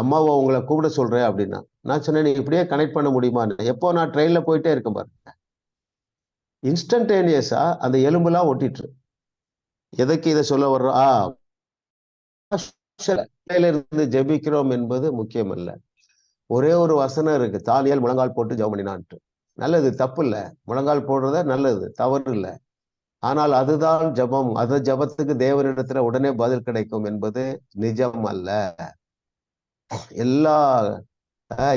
அம்மாவை உங்களை கூப்பிட சொல்றேன் அப்படின்னா. நான் சொன்னேன், நீ இப்படியே கனெக்ட் பண்ண முடியுமான்னு. எப்போ நான் ட்ரெயின்ல போயிட்டே இருக்கேன் பாருங்க, இன்ஸ்டன்டேனியஸா அந்த எலும்புலாம் ஒட்டிட்டு. எதுக்கு இதை சொல்ல வர்றோம்? இருந்து ஜெபிக்கிறோம் என்பது முக்கியம் அல்ல. ஒரே ஒரு வசனம் இருக்கு, தானியேல் முழங்கால் போட்டு ஜெபம் பண்ணினான்ட்டு. நல்லது, தப்பு இல்லை, முழங்கால் போடுறத நல்லது, தவறு இல்லை. ஆனால் அதுதான் ஜபம். அது ஜபத்துக்கு தேவனிடத்துல உடனே பதில் கிடைக்கும் என்பது நிஜம் அல்ல. எல்லா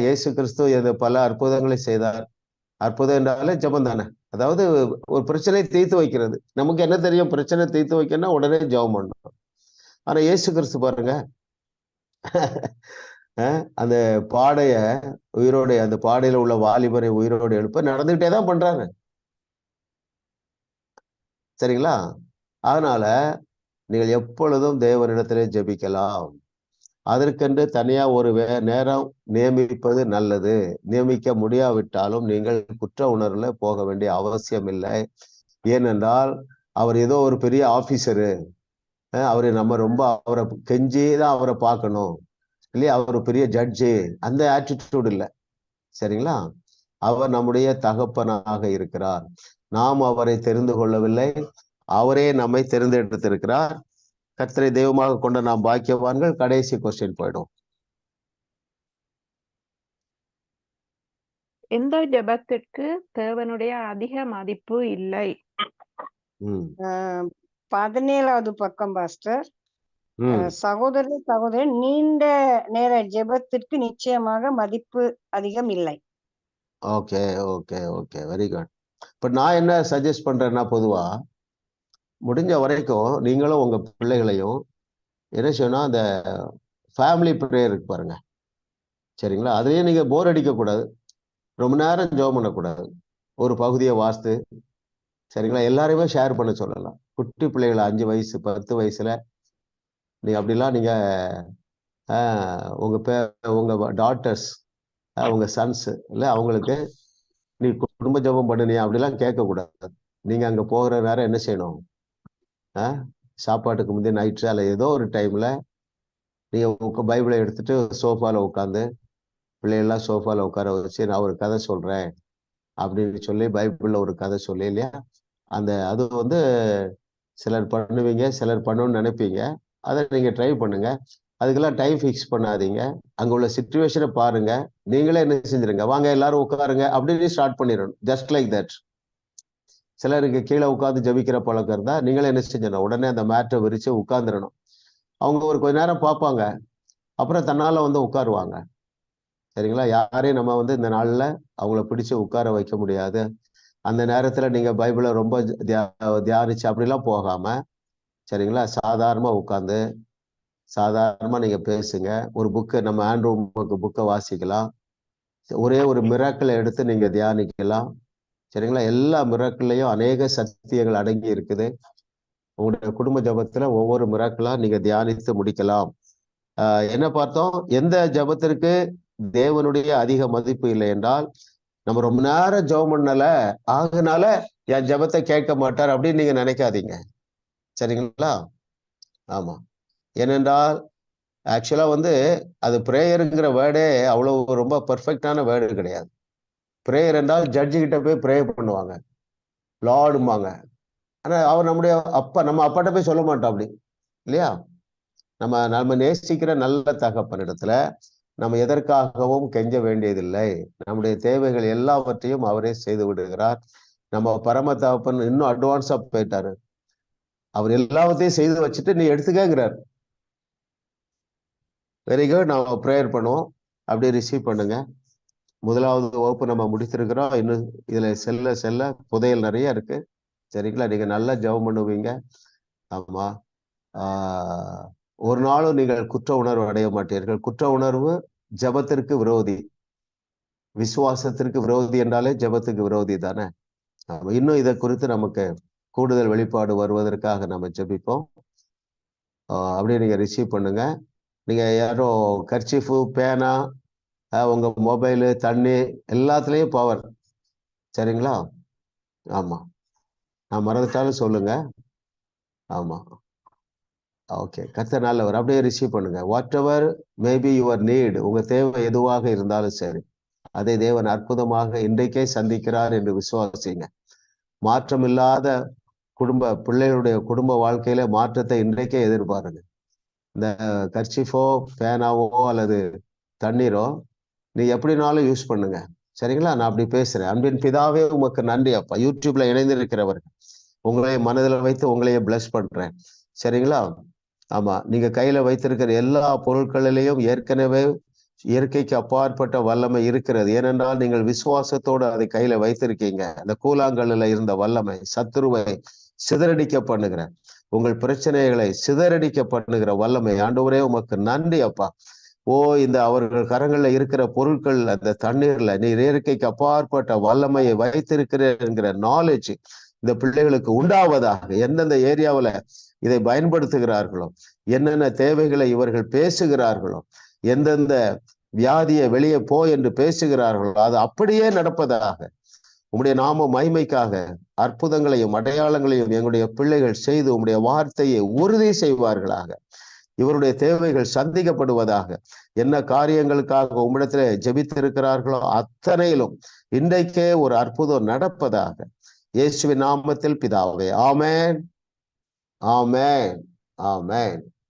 இயேசு கிறிஸ்து பல அற்புதங்களை செய்தார். அற்புதம் என்றாலே ஜபம் தானே. அதாவது ஒரு பிரச்சனை தீர்த்து வைக்கிறது. நமக்கு என்ன தெரியும்? பிரச்சனை தீர்த்து வைக்கணும்னா உடனே ஜெபம் பண்ணணும். ஆனா இயேசு கிறிஸ்து பாருங்க, அந்த பாடைய உயிரோடு, அந்த பாடையில உள்ள வாலிபரை உயிரோடு எழுப்ப நடந்துகிட்டே தான் பண்றாங்க. சரிங்களா? அதனால நீங்கள் எப்பொழுதும் தேவனிடத்திலே ஜெபிக்கலாம். அதற்கென்று தனியா ஒரு நேரம் நியமிப்பது நல்லது. நியமிக்க முடியாவிட்டாலும் நீங்கள் குற்ற உணர்வுல போக வேண்டிய அவசியம் இல்லை. ஏனென்றால் அவர் ஏதோ ஒரு பெரிய ஆபீசரு, அவரை நம்ம ரொம்ப அவரை கெஞ்சிதான் அவரை பார்க்கணும் இல்லையா? அவர் பெரிய ஜட்ஜு, அந்த ஆட்டிடியூட் இல்லை. சரிங்களா? அவர் நம்முடைய தகப்பனாக இருக்கிறார். நாம் அவரை தெரிந்து கொள்ளவில்லை, அவரே நம்மை தெரிந்தெடுத்திருக்கிறார். கர்த்தரை தெய்வமாக கொண்ட நாம் பாக்கியவான்கள். கடைசி கொஸ்டின் போயிடும். எந்த ஜெபத்திற்கு தேவனுடைய அதிக மதிப்பு இல்லை? 17வது பக்கம் பாஸ்டர். சகோதரி நீண்ட நேர ஜெபத்திற்கு நிச்சயமாக மதிப்பு அதிகம் இல்லை. Okay okay okay, very good. இப்ப நான் என்ன சஜஸ்ட் பண்றேன்னா, பொதுவா முடிஞ்ச வரைக்கும் நீங்களும் உங்க பிள்ளைகளையும் என்ன செய்யணும், அந்த ஃபேமிலி ப்ரேயர் இருக்கு பாருங்க, சரிங்களா? அதுலயே நீங்க போர் அடிக்க கூடாது, ரொம்ப நேரம் ஜெபம் பண்ணக்கூடாது. ஒரு பகுதியை வாசித்து, சரிங்களா, எல்லாரையுமே ஷேர் பண்ண சொல்லலாம். குட்டி பிள்ளைகளை 5 வயசு 10 வயசுல நீங்க அப்படிலாம் நீங்க உங்க டாட்டர்ஸ் உங்க சன்ஸ் இல்ல அவங்களுக்கு நீ குடும்ப ஜெபம் பண்ணினியா அப்படிலாம் கேட்கக்கூடாது. நீங்க அங்க போகிற நேரம் என்ன செய்யணும், சாப்பாட்டுக்கு முந்தைய நைட்டு அல்ல ஏதோ ஒரு டைம்ல நீங்க பைபிளை எடுத்துட்டு சோஃபால உட்காந்து பிள்ளைகள்லாம் சோஃபால உட்கார வச்சு நான் ஒரு கதை சொல்றேன் அப்படின்னு சொல்லி பைபிள்ல ஒரு கதை சொல்லி இல்லையா, அது வந்து சிலர் பண்ணுவீங்க, சிலர் பண்ணணும்னு நினைப்பீங்க. அதை நீங்க ட்ரை பண்ணுங்க. அதுக்கெல்லாம் டைம் ஃபிக்ஸ் பண்ணாதீங்க. அங்க உள்ள சிச்சுவேஷனை பாருங்க, நீங்களே என்ன செஞ்சிருங்க, வாங்க எல்லாரும் உட்காருங்க அப்படின்னு ஸ்டார்ட் பண்ணிடணும். Just like that. சிலருக்கு கீழே உட்காந்து ஜபிக்கிற பழக்கம் இருந்தா நீங்களே என்ன செஞ்சிடணும், உடனே அந்த மேட்டை விரிச்சு உட்கார்ந்துடணும். அவங்க ஒரு கொஞ்ச நேரம் பார்ப்பாங்க, அப்புறம் தன்னால வந்து உட்காருவாங்க. சரிங்களா? யாரையும் நம்ம வந்து இந்த நாள்ல அவங்கள பிடிச்சு உட்கார வைக்க முடியாது. அந்த நேரத்துல நீங்க பைபிளை ரொம்ப தியானிச்சு அப்படிலாம் போகாம, சரிங்களா, சாதாரணமா உட்காந்து சாதாரணமா நீங்க பேசுங்க. ஒரு புக்கு, நம்ம ஆண்ட்ரூ புக்கை வாசிக்கலாம். ஒரே ஒரு மிராக்கிளை எடுத்து நீங்க தியானிக்கலாம். சரிங்களா? எல்லா மிராக்கிள்லையும் அநேக சத்தியங்கள் அடங்கி இருக்குது. உங்களுடைய குடும்ப ஜபத்துல ஒவ்வொரு மிராக்கிளா நீங்க தியானித்து முடிக்கலாம். என்ன பார்த்தோம், எந்த ஜபத்திற்கு தேவனுடைய அதிக மதிப்பு இல்லை என்றால், நம்ம ரொம்ப நேரம் ஜெபம் பண்ணல ஆகுனால என் ஜபத்தை கேட்க மாட்டார் அப்படின்னு நீங்க நினைக்காதீங்க. சரிங்களா? ஆமா. ஏனென்றால் ஆக்சுவலா வந்து அது பிரேயருங்கிற வேர்டே அவ்வளவு ரொம்ப பெர்ஃபெக்டான வேர்டு கிடையாது. பிரேயர் என்றால் ஜட்ஜு கிட்ட போய் ப்ரே பண்ணுவாங்க, லார்டுமாங்க. ஆனா அவர் நம்முடைய அப்பா, நம்ம அப்பாட்ட போய் சொல்ல மாட்டோம் அப்படி இல்லையா? நம்ம நேசிக்கிற நல்ல தகப்பனிடத்துல நம்ம எதற்காகவும் கெஞ்ச வேண்டியதில்லை. நம்முடைய தேவைகள் எல்லாவற்றையும் அவரே செய்து விடுகிறார். நம்ம பரம தகப்பன் இன்னும் அட்வான்ஸா போயிட்டாரு. அவர் எல்லாவற்றையும் செய்து வச்சுட்டு நீ எடுத்துக்கிறார். Very good. நம்ம ப்ரேயர் பண்ணுவோம், அப்படியே ரிசீவ் பண்ணுங்க. 1வது வகுப்பு நம்ம முடித்திருக்கிறோம். இன்னும் இதுல செல்ல செல்ல புதையல் நிறைய இருக்கு. சரிங்களா? நீங்க நல்லா ஜெபம் பண்ணுவீங்க. ஆமா. ஒரு நாளும் நீங்கள் குற்ற உணர்வு அடைய மாட்டீர்கள். குற்ற உணர்வு ஜபத்திற்கு விரோதி, விசுவாசத்திற்கு விரோதி என்றாலே ஜபத்துக்கு விரோதி தானே. இன்னும் இதை குறித்து நமக்கு கூடுதல் வெளிப்பாடு வருவதற்காக நம்ம ஜெபிப்போம். அப்படியே நீங்க ரிசீவ் பண்ணுங்க. நீங்க யாரும் கர்ச்சீஃபு, பேனா, உங்க மொபைலு, தண்ணி எல்லாத்துலயும் பவர். சரிங்களா? ஆமா. நான் மறந்துட்டாலும் சொல்லுங்க. ஆமா. ஓகே. கர்த்தர் நல்லவர். அப்படியே ரிசீவ் பண்ணுங்க. Whatever maybe your need, உங்க தேவை எதுவாக இருந்தாலும் சரி, அதை தேவன் அற்புதமாக இன்றைக்கே சந்திக்கிறார் என்று விசுவாசிங்க. மாற்றம் இல்லாத பிள்ளைகளுடைய குடும்ப வாழ்க்கையில மாற்றத்தை இன்றைக்கே எதிர்பாருங்க. இந்த கர்ச்சிஃபோ, பேனாவோ அல்லது தண்ணீரோ நீ எப்படினாலும் யூஸ் பண்ணுங்க. சரிங்களா? நான் அப்படி பேசுறேன். அன்பின் பிதாவே உமக்கு நன்றி அப்பா. யூடியூப்ல இணைந்திருக்கிறவர்கள் உங்களை மனதில் வைத்து உங்களையே பிளஸ் பண்றேன். சரிங்களா? ஆமா. நீங்க கையில வைத்திருக்கிற எல்லா பொருட்களிலையும் ஏற்கனவே இயற்கைக்கு அப்பாற்பட்ட வல்லமை இருக்கிறது. ஏனென்றால் நீங்கள் விசுவாசத்தோடு அதை கையில வைத்திருக்கீங்க. அந்த கூழாங்கல்ல இருந்த வல்லமை சத்துருவை சிதறடிக்க பண்ணுகிற, உங்கள் பிரச்சனைகளை சிதறடிக்க பண்ணுகிற வல்லமை, ஆண்டவரே உமக்கு நன்றி அப்பா. இந்த அவர்கள் கரங்கள்ல இருக்கிற பொருட்கள், அந்த தண்ணீர்ல நீர் இயற்கைக்கு அப்பாற்பட்ட வல்லமையை வைத்திருக்கிற நாலேஜ் இந்த பிள்ளைகளுக்கு உண்டாவதாக. எந்தெந்த ஏரியாவில் இதை பயன்படுத்துகிறார்களோ, என்னென்ன தேவைகளை இவர்கள் பேசுகிறார்களோ, எந்தெந்த வியாதியை வெளியே போ என்று பேசுகிறார்களோ, அது அப்படியே நடப்பதாக. உம்முடைய நாம மகிமைக்காக அற்புதங்களையும் அடையாளங்களையும் எங்களுடைய பிள்ளைகள் செய்து உம்முடைய வார்த்தையை உறுதி செய்வார்களாக. இவருடைய தேவைகள் சந்திக்கப்படுவதாக. என்ன காரியங்களுக்காக உம்மிடத்திலே ஜெபித்திருக்கிறார்களோ அத்தனையிலும் இன்றைக்கே ஒரு அற்புதம் நடப்பதாக. இயேசுவின் நாமத்தில் பிதாவே. ஆமென், ஆமென், ஆமென்.